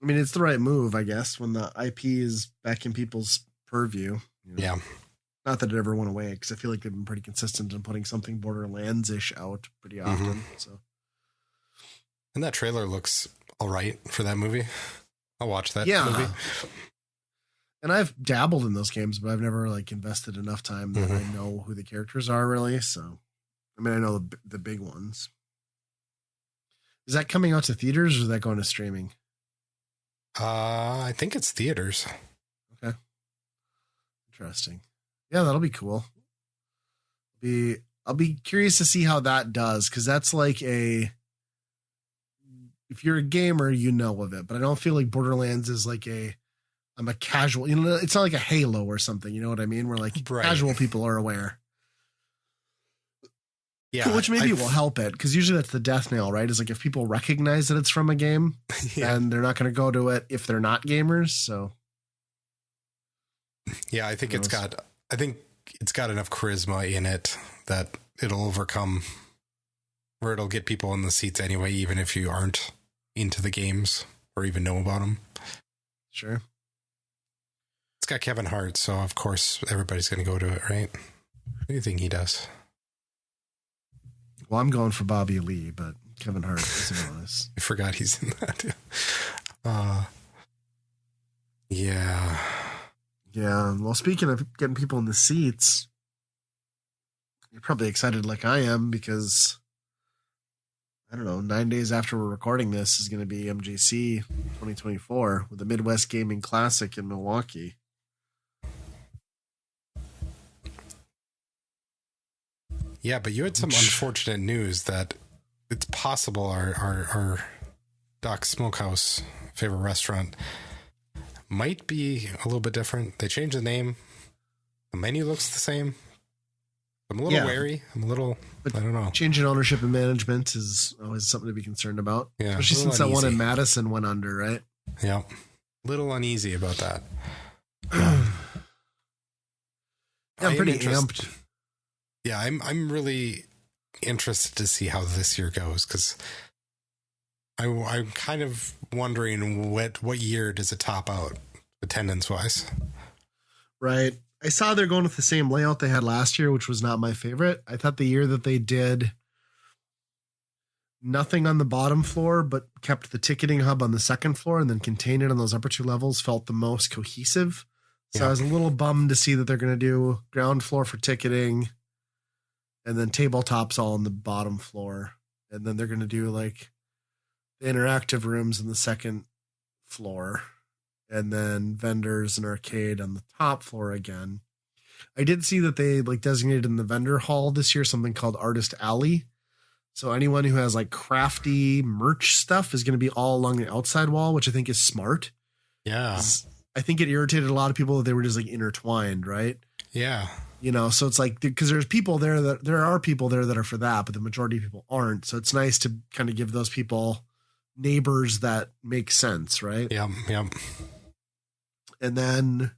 mean, it's the right move, I guess, when the IP is back in people's purview. You know? Yeah. Not that it ever went away, because I feel like they've been pretty consistent in putting something Borderlands-ish out pretty often. Mm-hmm. So, and that trailer looks all right for that movie. I'll watch that movie. And I've dabbled in those games, but I've never like invested enough time that I know who the characters are really. So, I mean, I know the big ones. Is that coming out to theaters or is that going to streaming? I think it's theaters. Okay. Interesting. Yeah, that'll be cool. I'll be curious to see how that does, because that's like if you're a gamer, you know of it, but I don't feel like Borderlands is like I'm a casual, you know, it's not like a Halo or something, you know what I mean? Where like casual people are aware. Yeah. Which maybe will help it, because usually that's the death nail, right? Is like if people recognize that it's from a game, then they're not going to go to it if they're not gamers. So yeah, I think it's got enough charisma in it that it'll overcome, or it'll get people in the seats anyway, even if you aren't into the games or even know about them. Sure. It's got Kevin Hart, so of course everybody's going to go to it, right? Anything he does. Well, I'm going for Bobby Lee, but Kevin Hart is a bonus. I forgot he's in that. Yeah. Yeah. Well, speaking of getting people in the seats, you're probably excited like I am, because I don't know, 9 days after we're recording this is going to be MGC 2024 with the Midwest Gaming Classic in Milwaukee. Yeah, but you had some unfortunate news that it's possible our Doc's Smokehouse favorite restaurant might be a little bit different. They changed the name. The menu looks the same. I'm a little wary. I don't know. Changing ownership and management is always something to be concerned about. Yeah, especially since that one in Madison went under, right? Yeah. Little uneasy about that. I'm pretty amped. Yeah, I'm really interested to see how this year goes, because I'm kind of wondering what year does it top out attendance wise. Right. I saw they're going with the same layout they had last year, which was not my favorite. I thought the year that they did nothing on the bottom floor, but kept the ticketing hub on the second floor and then contained it on those upper 2 levels, felt the most cohesive. So I was a little bummed to see that they're going to do ground floor for ticketing and then tabletops all on the bottom floor. And then they're going to do like the interactive rooms in the second floor, and then vendors and arcade on the top floor again. I did see that they like designated in the vendor hall this year something called Artist Alley. So anyone who has like crafty merch stuff is going to be all along the outside wall, which I think is smart. Yeah. I think it irritated a lot of people that they were just like intertwined, right? Yeah. You know, so it's like, because there are people there that are for that, but the majority of people aren't. So it's nice to kind of give those people neighbors that make sense, right? Yeah. Yeah. And then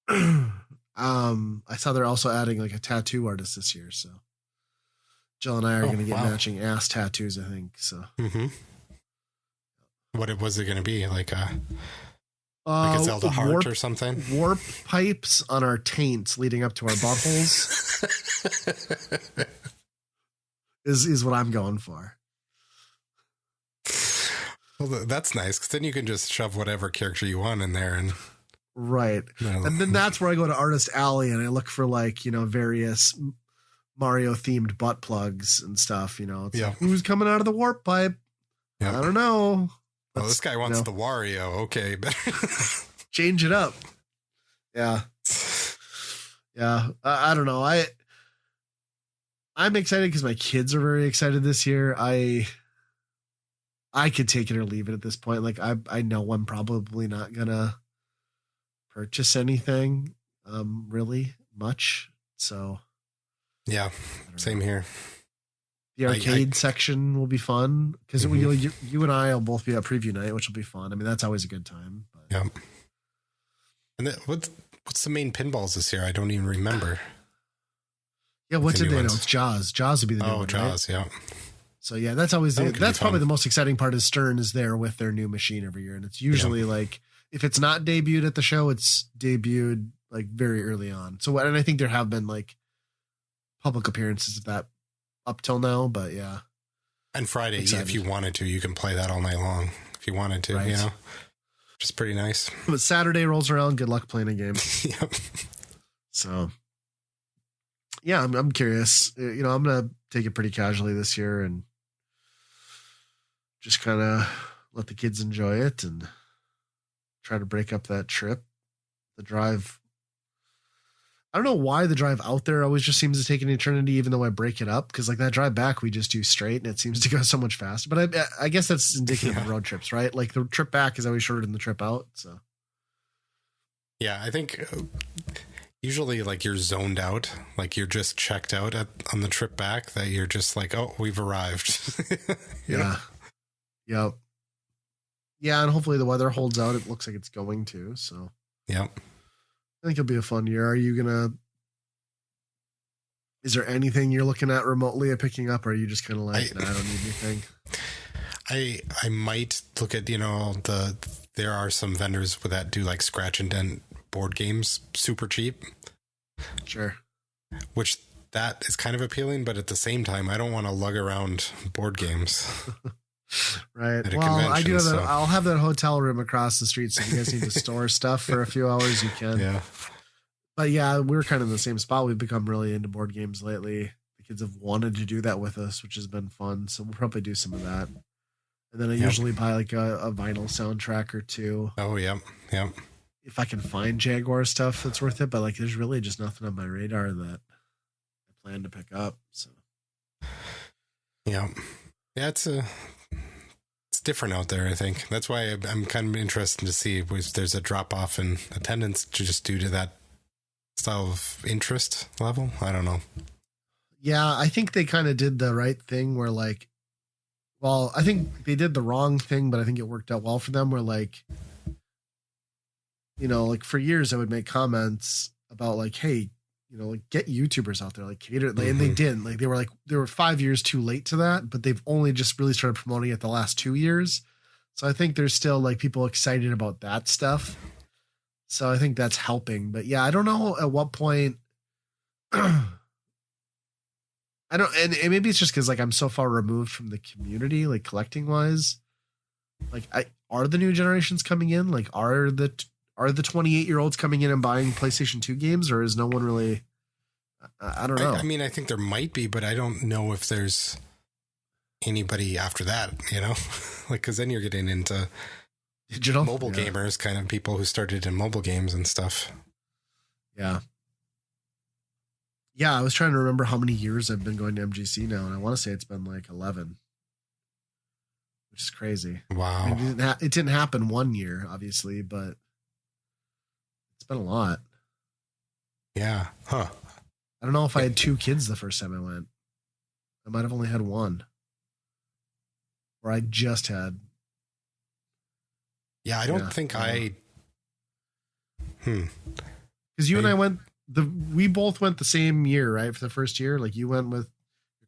I saw they're also adding like a tattoo artist this year. So Jill and I are going to get wow. matching ass tattoos, I think. So, what was it going to be? Like a Zelda heart or something? Warp pipes on our taints leading up to our buttholes is what I'm going for. Well, that's nice, because then you can just shove whatever character you want in there. And right. And then that's where I go to Artist Alley and I look for like, various Mario themed butt plugs and stuff. It's like, who's coming out of the warp pipe? Yep. I don't know. Well, this guy wants the Wario. Okay. Change it up. Yeah. Yeah. I don't know. I'm excited because my kids are very excited this year. I could take it or leave it at this point. Like I know I'm probably not gonna purchase anything really much. So yeah, same here. The arcade section will be fun because you and I will both be at preview night, which will be fun. I mean, that's always a good time. But. Yeah. And what's the main pinballs this year? I don't even remember. Yeah, what did they announce? Jaws. Jaws would be the new one. Oh, Jaws, right? Yeah. So yeah, that's always that's probably the most exciting part. Is Stern is there with their new machine every year, and it's usually like if it's not debuted at the show, it's debuted like very early on. So and I think there have been like public appearances of that up till now, but yeah. And Friday, if you wanted to, you can play that all night long. If you wanted to, which is pretty nice. But Saturday rolls around, good luck playing a game. Yep. So yeah, I'm curious. I'm gonna take it pretty casually this year and just kind of let the kids enjoy it and try to break up that trip. The drive. I don't know why the drive out there always just seems to take an eternity, even though I break it up. Because like that drive back, we just do straight and it seems to go so much faster. But I guess that's indicative of road trips, right? Like the trip back is always shorter than the trip out. So yeah, I think usually like you're zoned out, like you're just checked out on the trip back, that you're just like, oh, we've arrived. Yeah. Yep. Yeah, and hopefully the weather holds out. It looks like it's going to. So yeah, I think it'll be a fun year. Is there anything you're looking at remotely at picking up, or are you just kind of like, I don't need anything? I might look at, there are some vendors that do like scratch and dent board games super cheap. Sure. Which that is kind of appealing, but at the same time, I don't want to lug around board games. Right. Well, I do have I'll have that hotel room across the street, so if you guys need to store stuff for a few hours, you can. Yeah. But yeah, we're kind of in the same spot. We've become really into board games lately. The kids have wanted to do that with us, which has been fun. So we'll probably do some of that. And then I usually buy like a vinyl soundtrack or two. Oh, yeah. Yeah. If I can find Jaguar stuff that's worth it. But like, there's really just nothing on my radar that I plan to pick up. So. Yeah. Yeah, it's different out there, I think. That's why I'm kind of interested to see if there's a drop off in attendance just due to that style of interest level. I don't know. Yeah, I think they kind of did the right thing where like, well, I think they did the wrong thing, but I think it worked out well for them where like, like for years I would make comments about like, hey, like get YouTubers out there, like cater, and they didn't. Like they were 5 years too late to that, but they've only just really started promoting it the last 2 years. So I think there's still like people excited about that stuff. So I think that's helping. But yeah, I don't know at what point. I don't, and maybe it's just because like I'm so far removed from the community, like collecting wise. Like, are the new generations coming in? Like, are the 28-year-olds coming in and buying PlayStation 2 games, or is no one really? I don't know. I mean, I think there might be, but I don't know if there's anybody after that. Like because then you're getting into digital mobile gamers, kind of people who started in mobile games and stuff. Yeah. Yeah, I was trying to remember how many years I've been going to MGC now, and I want to say it's been like 11, which is crazy. Wow. I mean, it didn't happen 1 year, obviously, but it's been a lot. Yeah. Huh. I don't know if I had 2 kids the first time I went. I might have only had 1. Or I just had. Yeah, I don't think I. Because you and I went. We both went the same year, right? For the first year, like you went with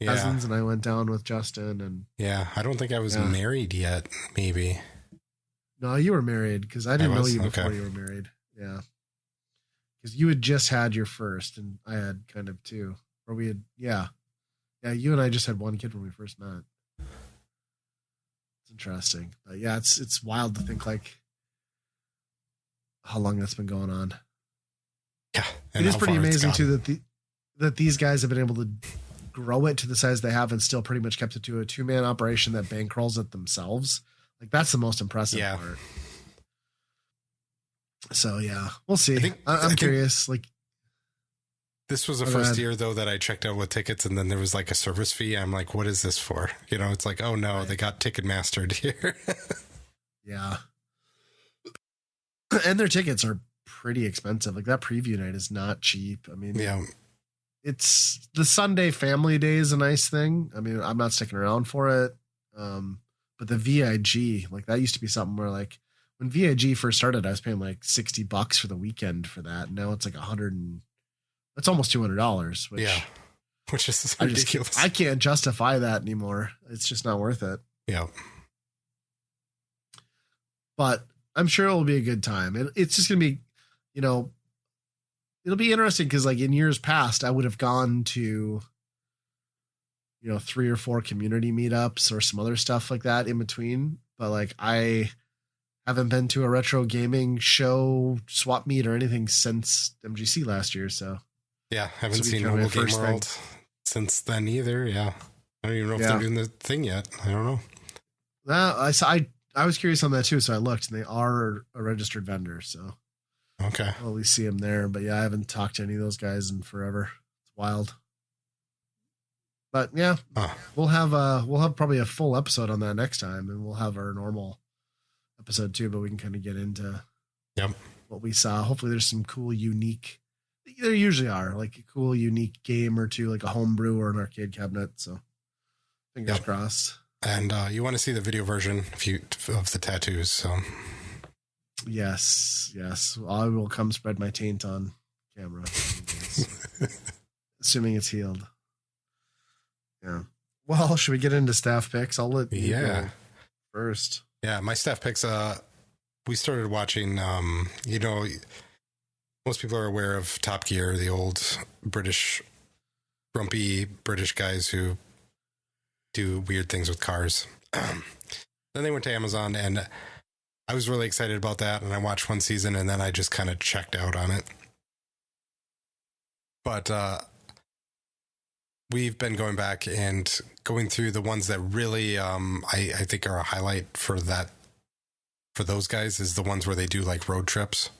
cousins, and I went down with Justin. And yeah, I don't think I was married yet. Maybe. No, you were married because I didn't know you before you were married. Yeah, because you had just had your first, and I had kind of two. Or we had, yeah. You and I just had one kid when we first met. It's interesting, but yeah, it's wild to think like how long that's been going on. Yeah, it is pretty amazing too that these guys have been able to grow it to the size they have and still pretty much kept it to a 2-man operation that bankrolls it themselves. Like that's the most impressive part. So yeah, we'll see. I'm curious. Like this was the first year though that I checked out with tickets, and then there was like a service fee. I'm like, what is this for? You know, it's like, oh no, they got Ticketmastered here. Yeah, and their tickets are pretty expensive. Like that preview night is not cheap. I mean, yeah, it's the Sunday family day is a nice thing. I mean, I'm not sticking around for it. But the VIG, like that used to be something where like when VIG first started, I was paying like $60 for the weekend for that. Now it's like that's almost $200, which is ridiculous. I can't justify that anymore. It's just not worth it. Yeah. But I'm sure it'll be a good time. It's just going to be, it'll be interesting because like in years past, I would have gone to, 3 or 4 community meetups or some other stuff like that in between. But like, I haven't been to a retro gaming show, swap meet or anything since MGC last year. So yeah, haven't seen Mobile Game World since then either. Yeah. I don't even know if they're doing the thing yet. I don't know. I was curious on that too. So I looked and they are a registered vendor. So okay. I'll at least see them there. But yeah, I haven't talked to any of those guys in forever. It's wild. But yeah, we'll have probably a full episode on that next time, and we'll have our normal episode too. But we can kind of get into what we saw. Hopefully, there's some cool, unique. There usually are like a cool, unique game or two, like a homebrew or an arcade cabinet. So fingers crossed. And you want to see the video version of the tattoos? So yes, I will come spread my taint on camera, assuming it's healed. Yeah. Well, should we get into staff picks? I'll let you go first. Yeah, my staff picks. We started watching. Most people are aware of Top Gear, the old grumpy British guys who do weird things with cars. Then they went to Amazon, and I was really excited about that. And I watched one season, and then I just kind of checked out on it. But we've been going back and going through the ones that really, I think are a highlight for those guys is the ones where they do like road trips.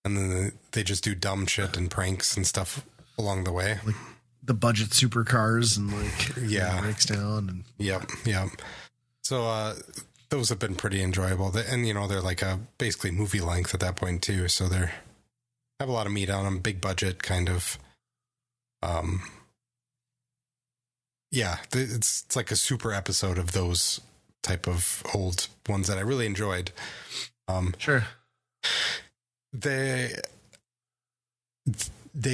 And then they just do dumb shit and pranks and stuff along the way. Like the budget supercars and like, breaks down. And Yep. So, those have been pretty enjoyable. And, they're like basically movie length at that point too. So have a lot of meat on them, big budget kind of, it's like a super episode of those type of old ones that I really enjoyed. Sure. They've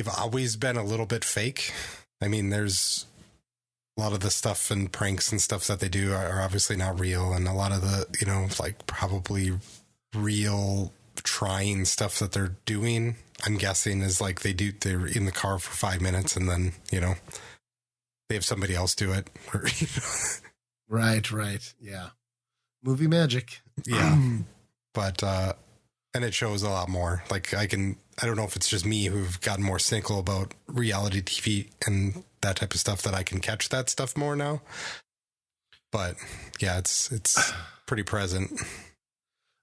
always been a little bit fake. I mean, there's a lot of the stuff and pranks and stuff that they do are obviously not real. And a lot of the, like probably real trying stuff that they're doing, I'm guessing is like they're in the car for 5 minutes and then, they have somebody else do it. Right. Yeah. Movie magic. Yeah. But, and it shows a lot more. Like I don't know if it's just me who've gotten more cynical about reality TV and that type of stuff that I can catch that stuff more now. But yeah, it's pretty present.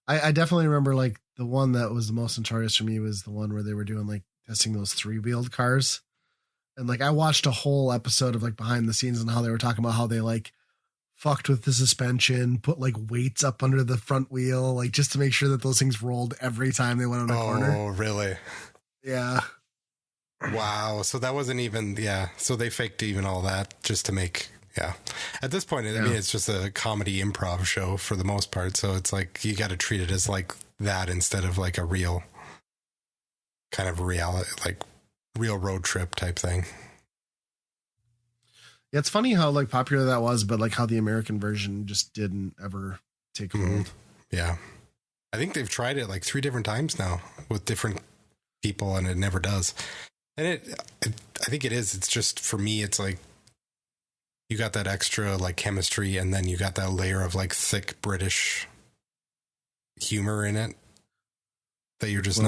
I definitely remember like the one that was the most notorious for me was the one where they were doing like testing those 3-wheeled cars. And like I watched a whole episode of like behind the scenes and how they were talking about how they like fucked with the suspension, put like weights up under the front wheel, like just to make sure that those things rolled every time they went on a corner. Oh, really? Yeah. Wow. So that wasn't even, so they faked even all that just to make, At this point, I mean, it's just a comedy improv show for the most part. So it's like, you got to treat it as like that instead of like a real kind of reality, like real road trip type thing. Yeah, it's funny how like popular that was, but like how the American version just didn't ever take hold. Yeah. I think they've tried it like 3 different times now with different people, and it never does. And I think it is. It's just, for me, it's like you got that extra like chemistry, and then you got that layer of like thick British humor in it that you're just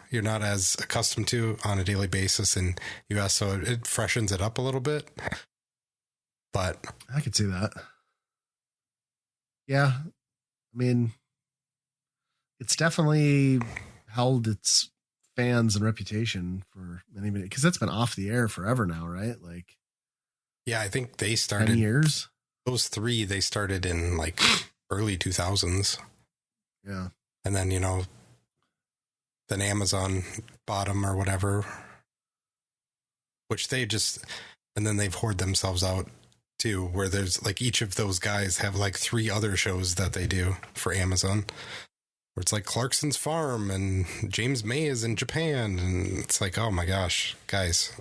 you're not as accustomed to on a daily basis in US. So it freshens it up a little bit. But I could see that. Yeah. I mean, it's definitely held its fans and reputation for many, because that's been off the air forever now, right? Like, yeah, I think they started 10 years. Those 3, they started in like early 2000s. Yeah. And then, then Amazon bought them or whatever, which and then they've hoarded themselves out too, where there's like each of those guys have like 3 other shows that they do for Amazon, where it's like Clarkson's Farm and James May is in Japan. And it's like, oh my gosh, guys.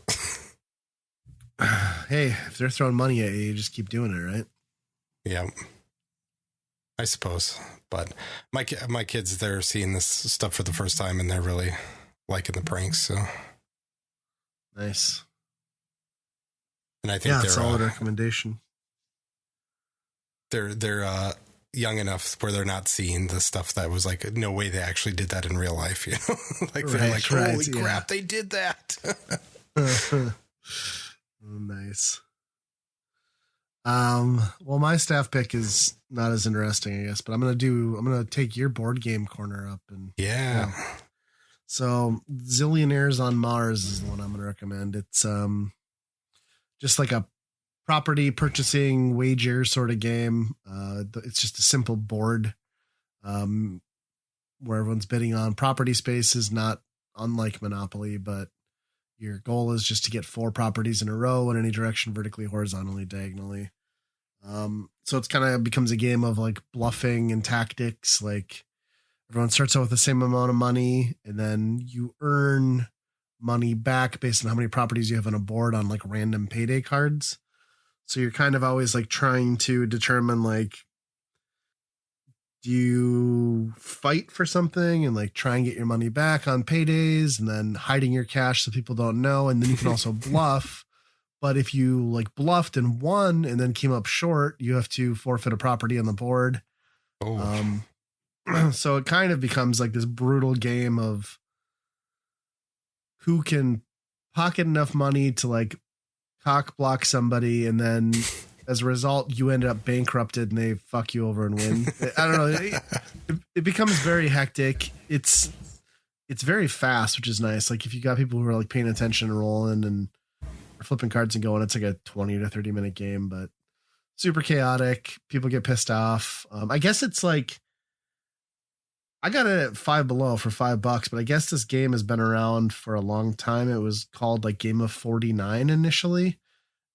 Hey, if they're throwing money at you, you just keep doing it, right? Yeah, I suppose. But my kids, they're seeing this stuff for the first time, and they're really liking the pranks. So nice. And I think they're solid recommendation. They're young enough where they're not seeing the stuff that was like, no way they actually did that in real life. Like they're like, holy crap, they did that. Oh, nice. Well, my staff pick is not as interesting, I guess, but I'm gonna take your board game corner up and So Zillionaires on Mars is the one I'm gonna recommend. It's just like a property purchasing wager sort of game. It's just a simple board where everyone's bidding on property spaces, not unlike Monopoly, but your goal is just to get 4 properties in a row in any direction, vertically, horizontally, diagonally. So it's kind of becomes a game of like bluffing and tactics. Like everyone starts out with the same amount of money, and then you earn money back based on how many properties you have on a board on like random payday cards. So you're kind of always like trying to determine like, do you fight for something and like try and get your money back on paydays, and then hiding your cash so people don't know. And then you can also bluff. But if you like bluffed and won and then came up short, you have to forfeit a property on the board. Oh. So it kind of becomes like this brutal game of who can pocket enough money to like cock block somebody, and then as a result, you end up bankrupted and they fuck you over and win. I don't know. It becomes very hectic. It's very fast, which is nice. Like if you got people who are like paying attention and rolling and flipping cards and going, it's like a 20 to 30 minute game, but super chaotic. People get pissed off. I guess it's like, I got it at Five Below for $5, but I guess this game has been around for a long time. It was called like Game of 49 initially.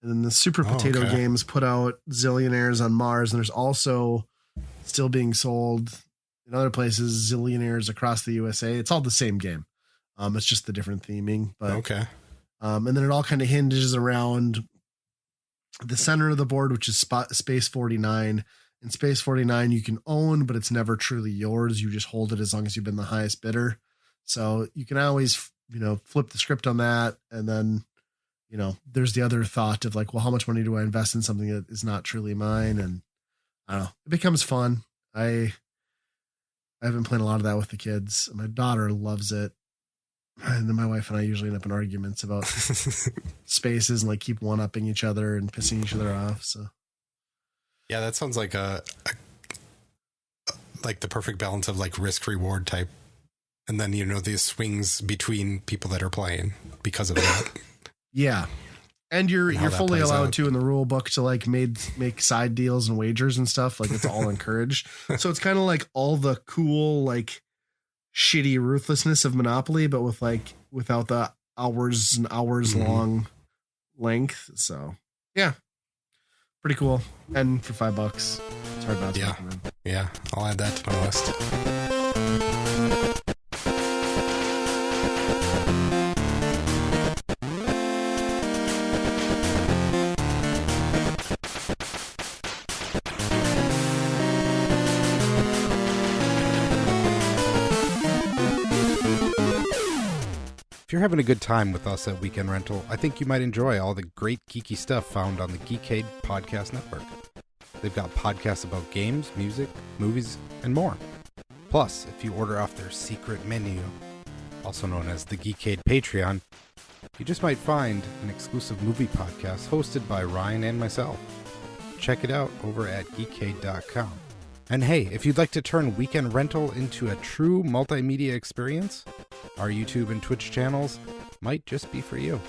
And then the Super Potato Games put out Zillionaires on Mars. And there's also still being sold in other places, Zillionaires across the USA. It's all the same game. It's just the different theming, but and then it all kind of hinges around the center of the board, which is Space 49. In Space 49, you can own, but it's never truly yours. You just hold it as long as you've been the highest bidder. So you can always, flip the script on that. And then, there's the other thought of like, well, how much money do I invest in something that is not truly mine? And I don't know, it becomes fun. I've been playing a lot of that with the kids. My daughter loves it. And then my wife and I usually end up in arguments about spaces and like keep one-upping each other and pissing each other off. So, yeah, that sounds like like the perfect balance of like risk reward type, and then these swings between people that are playing because of that. Yeah, and you're fully allowed to in the rule book to like make side deals and wagers and stuff. Like it's all encouraged. So it's kind of like all the cool like shitty ruthlessness of Monopoly, but without the hours and hours long length. So yeah, pretty cool. And for $5, it's hard not to recommend. Yeah, I'll add that to my list. you're having a good time with us at Weekend Rental, I think you might enjoy all the great geeky stuff found on the Geekade Podcast Network. They've got podcasts about games, music, movies, and more. Plus, if you order off their secret menu, also known as the Geekade Patreon, you just might find an exclusive movie podcast hosted by Ryan and myself. Check it out over at geekade.com. And hey, if you'd like to turn Weekend Rental into a true multimedia experience, our YouTube and Twitch channels might just be for you.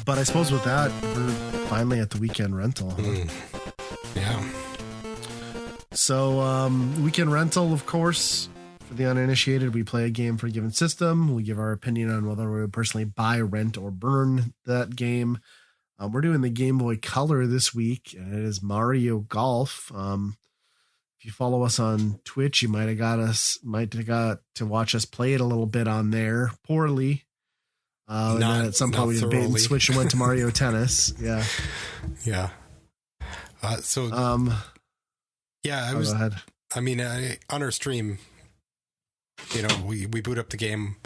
But I suppose with that, we're finally at the Weekend Rental. Yeah. So, Weekend Rental, of course, for the uninitiated, we play a game for a given system. We give our opinion on whether we would personally buy, rent, or burn that game. We're doing the Game Boy Color this week, and it is Mario Golf. If you follow us on Twitch, you might have got to watch us play it a little bit on there, poorly. And then at some point we did bait and switch and went to Mario Tennis. Yeah. Yeah. Yeah, go ahead. I mean, on our stream, you know, we boot up the game,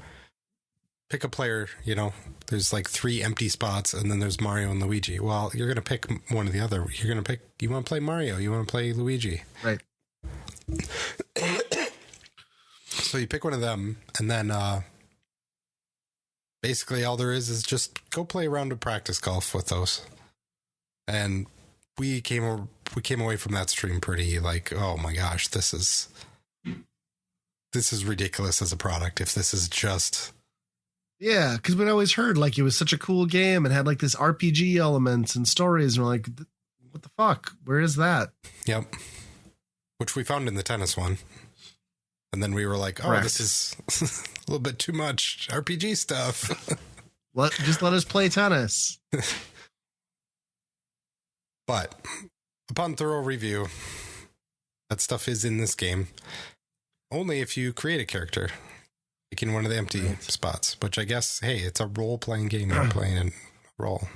pick a player, you know, there's like 3 empty spots, and then there's Mario and Luigi. Well, you're going to pick one or the other. You're going to pick, you want to play Mario, you want to play Luigi. Right. So you pick one of them, and then basically all there is just go play a round of practice golf with those. And we came away from that stream pretty like, oh my gosh, this is ridiculous as a product. If this is just, yeah, because we'd always heard like it was such a cool game and had like this RPG elements and stories, and we're like, what the fuck? Where is that? Yep. Which we found in the tennis one, and then we were like, oh, Correct. This is a little bit too much RPG stuff. Just let us play tennis. But upon thorough review, that stuff is in this game. Only if you create a character, like in one of the empty spots, which I guess, hey, it's a role-playing game. You're playing a role.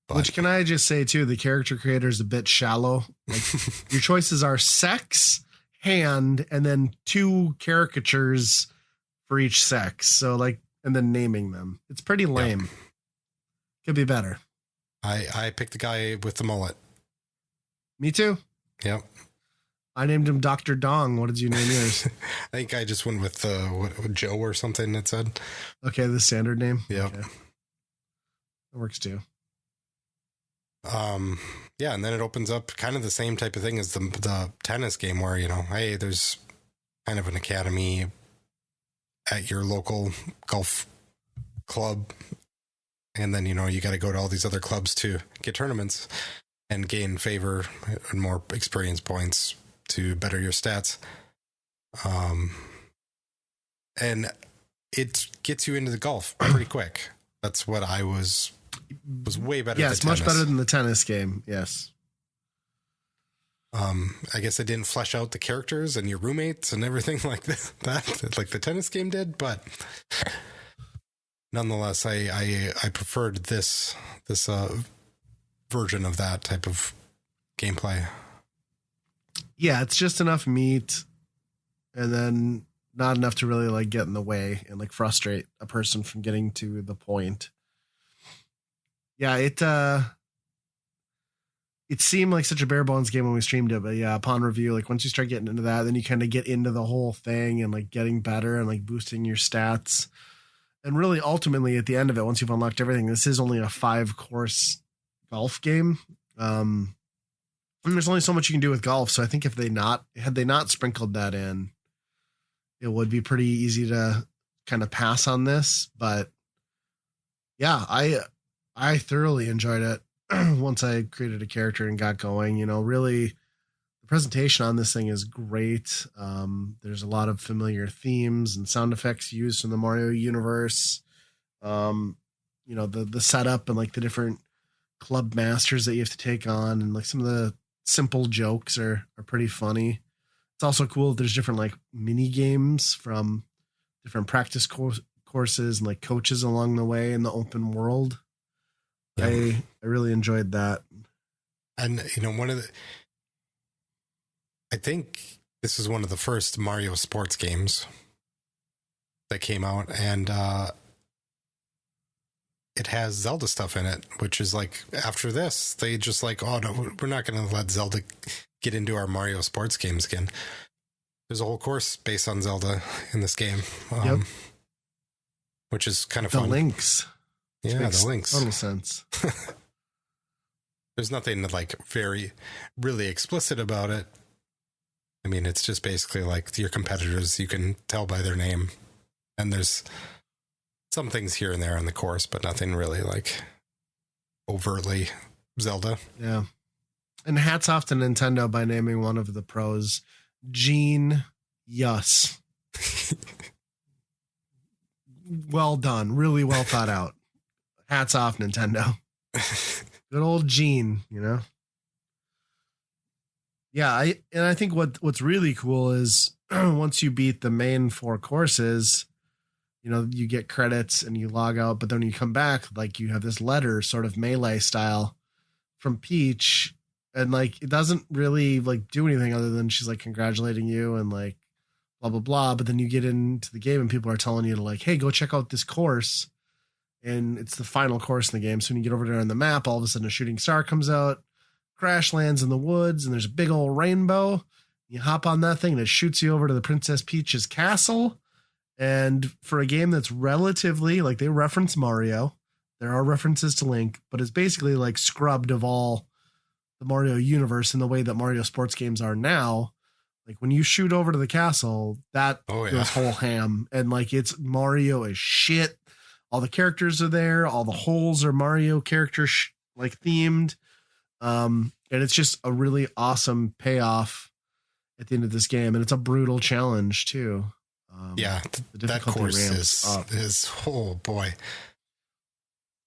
But, which, can I just say, too, the character creator is a bit shallow. Like, your choices are sex, hand, and then 2 caricatures for each sex. So, like, and then naming them. It's pretty lame. Yep. Could be better. I picked the guy with the mullet. Me too. Yep. I named him Dr. Dong. What did you name yours? I think I just went with Joe or something it said. Okay, the standard name? Yep. Okay. That works too. Yeah, and then it opens up kind of the same type of thing as the tennis game where, you know, hey, there's kind of an academy at your local golf club. And then, you know, you got to go to all these other clubs to get tournaments and gain favor and more experience points to better your stats. And it gets you into the golf pretty quick. That's what I was way better. Yeah, it's much better than the tennis game. Yes. I guess I didn't flesh out the characters and your roommates and everything like that, like the tennis game did, but nonetheless, I preferred this version of that type of gameplay. Yeah, it's just enough meat, and then not enough to really like get in the way and like frustrate a person from getting to the point. Yeah, it seemed like such a bare bones game when we streamed it, but yeah, upon review, like once you start getting into that, then you kind of get into the whole thing and like getting better and like boosting your stats. And really, ultimately, at the end of it, once you've unlocked everything, this is only a 5-course golf game. And there's only so much you can do with golf. So I think had they not sprinkled that in, it would be pretty easy to kind of pass on this. But yeah, I thoroughly enjoyed it once I created a character and got going. You know, really, the presentation on this thing is great. There's a lot of familiar themes and sound effects used from the Mario universe. You know, the setup and like the different club masters that you have to take on, and like some of the simple jokes are pretty funny. It's also cool that there's different like mini games from different practice courses and like coaches along the way in the open world. Yeah. I really enjoyed that. And, I think this is one of the first Mario sports games that came out, and it has Zelda stuff in it, which is like, after this, they just like, oh no, we're not going to let Zelda get into our Mario sports games again. There's a whole course based on Zelda in this game, which is kind of fun. The links. Yeah, the links. Total sense. There's nothing like really explicit about it. I mean, it's just basically like your competitors, you can tell by their name. And there's some things here and there on the course, but nothing really like overtly Zelda. Yeah. And hats off to Nintendo by naming one of the pros Gene Yuss. Well done. Really well thought out. Hats off, Nintendo. Good old Gene, Yeah, I think what's really cool is once you beat the main 4 courses, you get credits and you log out, but then when you come back, like you have this letter sort of melee style from Peach, and like it doesn't really like do anything other than she's like congratulating you and like blah blah blah, but then you get into the game and people are telling you to like, hey, go check out this course, and it's the final course in the game. So when you get over there on the map, all of a sudden a shooting star comes out, crash lands in the woods, and there's a big old rainbow. You hop on that thing and it shoots you over to the Princess Peach's castle. And for a game that's relatively like, they reference Mario, there are references to Link, but it's basically like scrubbed of all the Mario universe in the way that Mario sports games are now. Like when you shoot over to the castle, that goes whole ham, and like it's Mario as shit. All the characters are there. All the holes are Mario character like themed. And it's just a really awesome payoff at the end of this game. And it's a brutal challenge too. That course is, oh boy,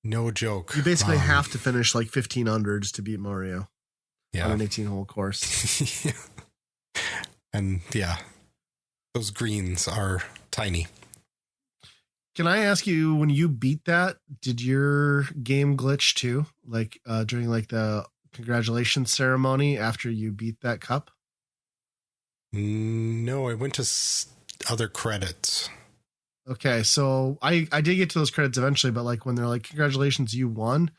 no joke. You basically have to finish like 15 unders to beat Mario on an 18-hole course. And those greens are tiny. Can I ask you, when you beat that, did your game glitch too? Like during like the congratulations ceremony after you beat that cup? No, I went to other credits. Okay, so I did get to those credits eventually, but like when they're like, congratulations, you won,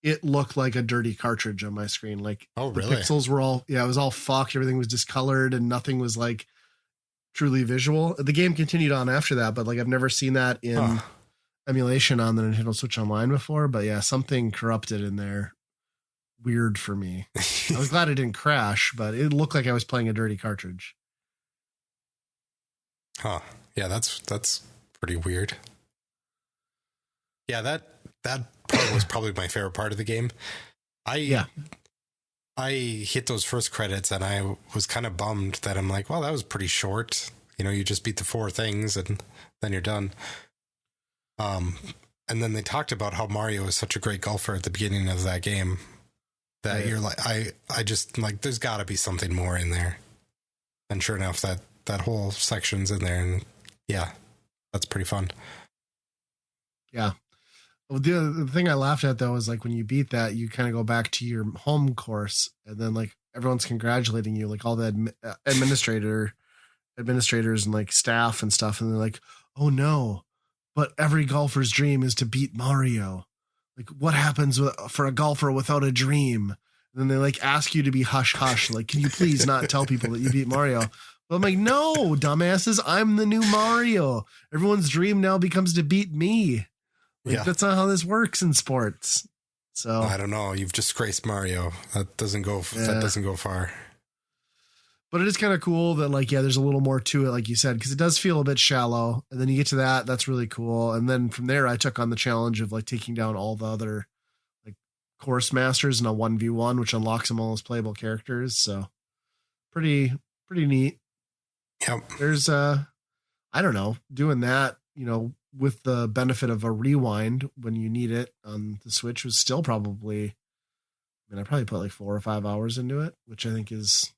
it looked like a dirty cartridge on my screen. Like, oh, really? The pixels were all, it was all fucked. Everything was discolored and nothing was like truly visual. The game continued on after that, but like I've never seen that in emulation on the Nintendo Switch Online before. But yeah, something corrupted in there. Weird for me. I was glad it didn't crash, but it looked like I was playing a dirty cartridge. Huh. Yeah, that's pretty weird. Yeah, that part was probably my favorite part of the game. I hit those first credits and I was kind of bummed that I'm like, well, that was pretty short. You just beat the 4 things and then you're done. And then they talked about how Mario is such a great golfer at the beginning of that game that you're like, I just like, there's got to be something more in there. And sure enough, that whole section's in there, and that's pretty fun. Yeah. Well, the thing I laughed at though is like when you beat that, you kind of go back to your home course, and then like everyone's congratulating you, like all the administrators and like staff and stuff, and they're like, "Oh no, but every golfer's dream is to beat Mario. Like, what happens for a golfer without a dream?" And then they like ask you to be hush hush, like, "Can you please not tell people that you beat Mario?" But I'm like, "No, dumbasses, I'm the new Mario. Everyone's dream now becomes to beat me." Like, that's not how this works in sports. So I don't know. You've disgraced Mario. That doesn't go far. But it is kind of cool that like, there's a little more to it, like you said, because it does feel a bit shallow. And then you get to that. That's really cool. And then from there, I took on the challenge of like taking down all the other like course masters in a 1v1, which unlocks them all as playable characters. So pretty neat. Yep. There's I don't know, doing that, with the benefit of a rewind when you need it on the Switch was still probably, I probably put like 4 or 5 hours into it, which I think is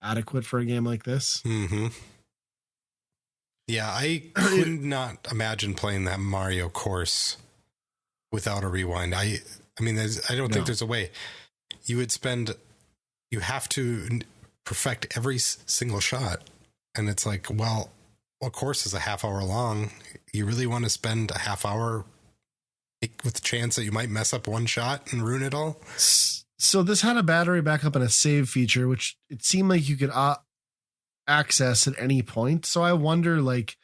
adequate for a game like this. Mm-hmm. Yeah, I could not imagine playing that Mario course without a rewind. I mean, I don't think there's a way. You have to perfect every single shot. And it's like, well, a course is a half hour long. You really want to spend a half hour with the chance that you might mess up one shot and ruin it all? So this had a battery backup and a save feature, which it seemed like you could access at any point. So I wonder, like,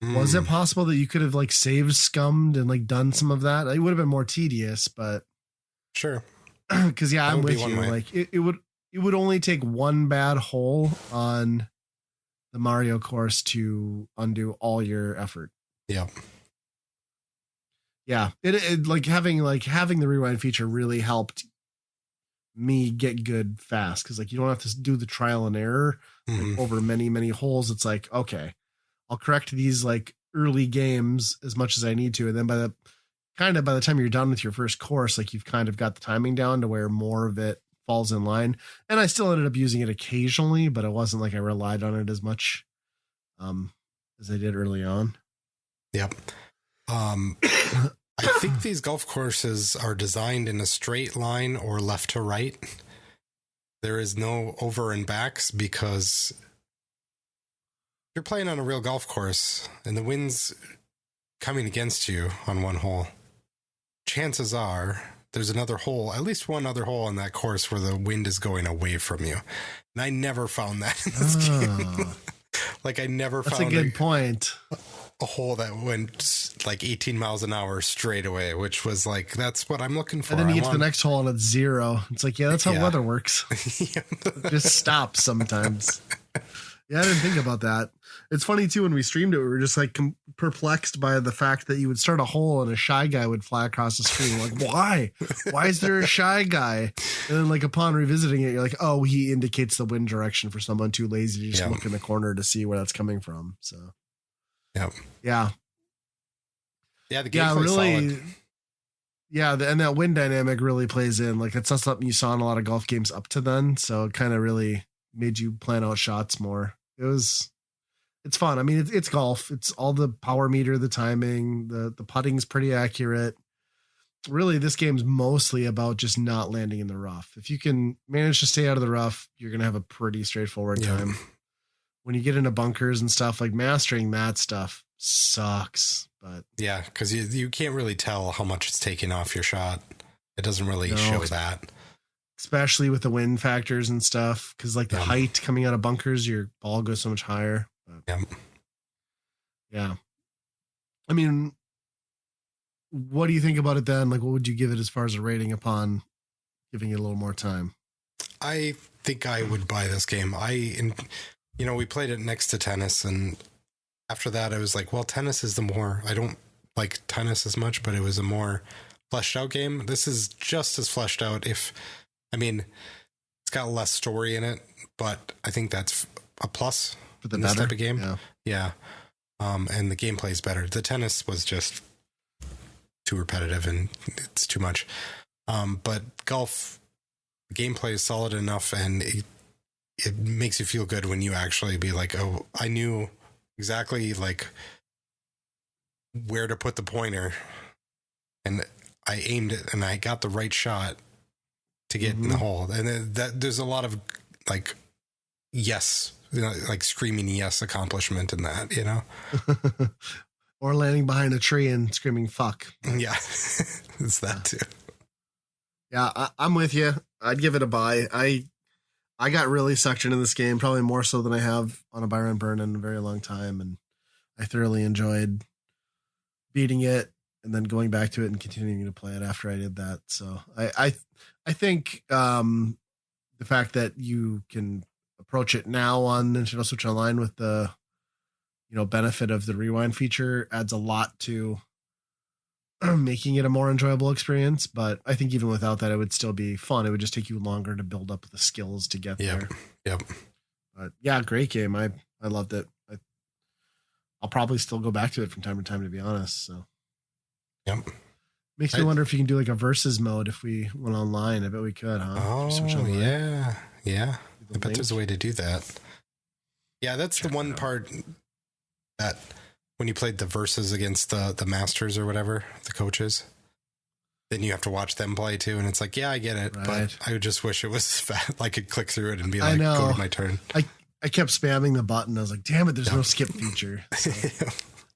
was it possible that you could have like saved scummed and like done some of that? It would have been more tedious, but sure. Because I'm with you. Like it would only take one bad hole on the Mario course to undo all your effort. Yeah. Yeah. It like having the rewind feature really helped me get good fast. Cause like you don't have to do the trial and error like, over many, many holes. It's like, okay, I'll correct these like early games as much as I need to. And then by the time you're done with your first course, like you've kind of got the timing down to where more of it falls in line. And I still ended up using it occasionally, but it wasn't like I relied on it as much as I did early on. Yep. I think these golf courses are designed in a straight line or left to right. There is no over and backs because you're playing on a real golf course and the wind's coming against you on one hole. Chances are there's another hole, at least one other hole in that course where the wind is going away from you. And I never found that in this game. Like I never found That's a good point. A hole that went like 18 miles an hour straight away, which was like, that's what I'm looking for. And then you get to the next hole and it's 0. It's like, yeah, that's how weather works. It just stops sometimes. Yeah, I didn't think about that. It's funny too, when we streamed it, we were just like perplexed by the fact that you would start a hole and a shy guy would fly across the screen. Like, why? Why is there a shy guy? And then like upon revisiting it, you're like, oh, he indicates the wind direction for someone too lazy to just look in the corner to see where that's coming from. So yeah, the gameplay really solid. Yeah, and that wind dynamic really plays in. Like it's not something you saw in a lot of golf games up to then, so it kind of really made you plan out shots more. It's fun. I mean, it's golf. It's all the power meter, the timing, the putting's pretty accurate. Really, this game's mostly about just not landing in the rough. If you can manage to stay out of the rough, you're going to have a pretty straightforward time. When you get into bunkers and stuff, like mastering that stuff sucks. But yeah, because you can't really tell how much it's taking off your shot. It doesn't really show that. Especially with the wind factors and stuff. Because like the height coming out of bunkers, your ball goes so much higher. But, yeah. I mean, what do you think about it then? Like, what would you give it as far as a rating upon giving it a little more time? I think I would buy this game. We played it next to tennis, and after that, I was like, well, tennis is I don't like tennis as much, but it was a more fleshed out game. This is just as fleshed out. It's got less story in it, but I think that's a plus for this type of game. Yeah. And the gameplay is better. The tennis was just too repetitive and it's too much. But golf gameplay is solid enough, and it makes you feel good when you actually be like, oh, I knew exactly like where to put the pointer, and I aimed it and I got the right shot to get in the hole. And there's a lot of like, yes, like screaming yes accomplishment in that, or landing behind a tree and screaming fuck. Yeah. It's that too. Yeah. I'm with you. I'd give it a buy. I got really sucked into this game, probably more so than I have on a Byron Burn in a very long time. And I thoroughly enjoyed beating it and then going back to it and continuing to play it after I did that. So I think the fact that you can approach it now on Nintendo Switch Online with the, benefit of the rewind feature adds a lot to making it a more enjoyable experience. But I think even without that, it would still be fun. It would just take you longer to build up the skills to get there. Yep. But yeah, great game. I loved it. I'll probably still go back to it from time to time, to be honest. So yep. Makes me wonder if you can do like a versus mode if we went online. I bet we could, huh? Oh, yeah. I bet there's a way to do that. Yeah, that's the one part that when you played the verses against the masters or whatever, the coaches, then you have to watch them play too. And it's like, yeah, I get it. Right. But I would just wish it was fast. I could click through it and be like, go to my turn. I kept spamming the button. I was like, damn it, there's no skip feature. So.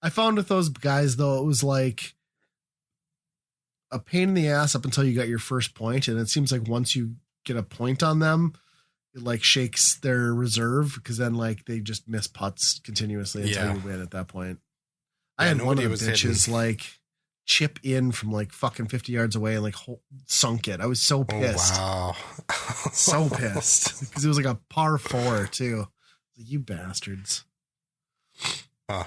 I found with those guys, though, it was like a pain in the ass up until you got your first point. And it seems like once you get a point on them, it like shakes their reserve because then like they just miss putts continuously until you win at that point. I had one of the bitches like chip in from like fucking 50 yards away and like sunk it. I was so pissed. Oh, wow. So pissed because it was like a par 4 too. Like, you bastards. Huh.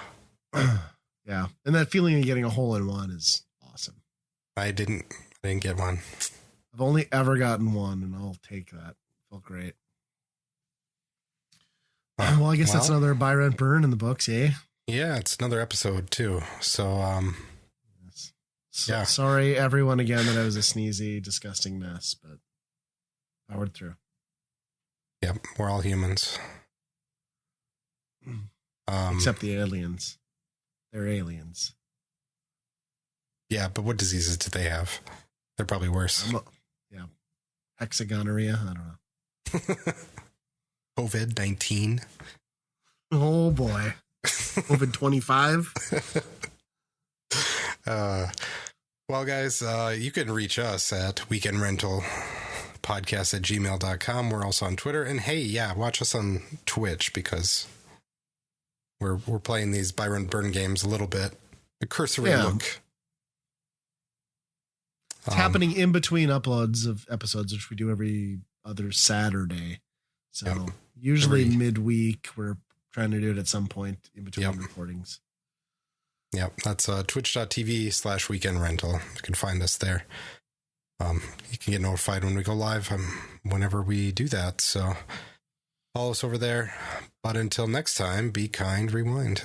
Yeah. And that feeling of getting a hole in one is awesome. I didn't get one. I've only ever gotten one and I'll take that. Felt great. Well, I guess that's another buy, rent, burn in the books, eh? Yeah, it's another episode too. So, yes. Sorry, everyone, again, that I was a sneezy, disgusting mess, but powered through. Yep, we're all humans. Except the aliens. They're aliens. Yeah, but what diseases do they have? They're probably worse. Yeah. Hexagonorrhea? I don't know. COVID-19. Oh, boy. COVID-25. Well, guys, you can reach us at weekendrentalpodcast@gmail.com. We're also on Twitter. And hey, yeah, watch us on Twitch because we're playing these buy, rent, burn games a little bit. A cursory look. It's happening in between uploads of episodes, which we do every other Saturday. So usually midweek, we're trying to do it at some point in between recordings. Yep, that's twitch.tv/weekendrental. You can find us there. You can get notified when we go live whenever we do that. So follow us over there. But until next time, be kind, rewind.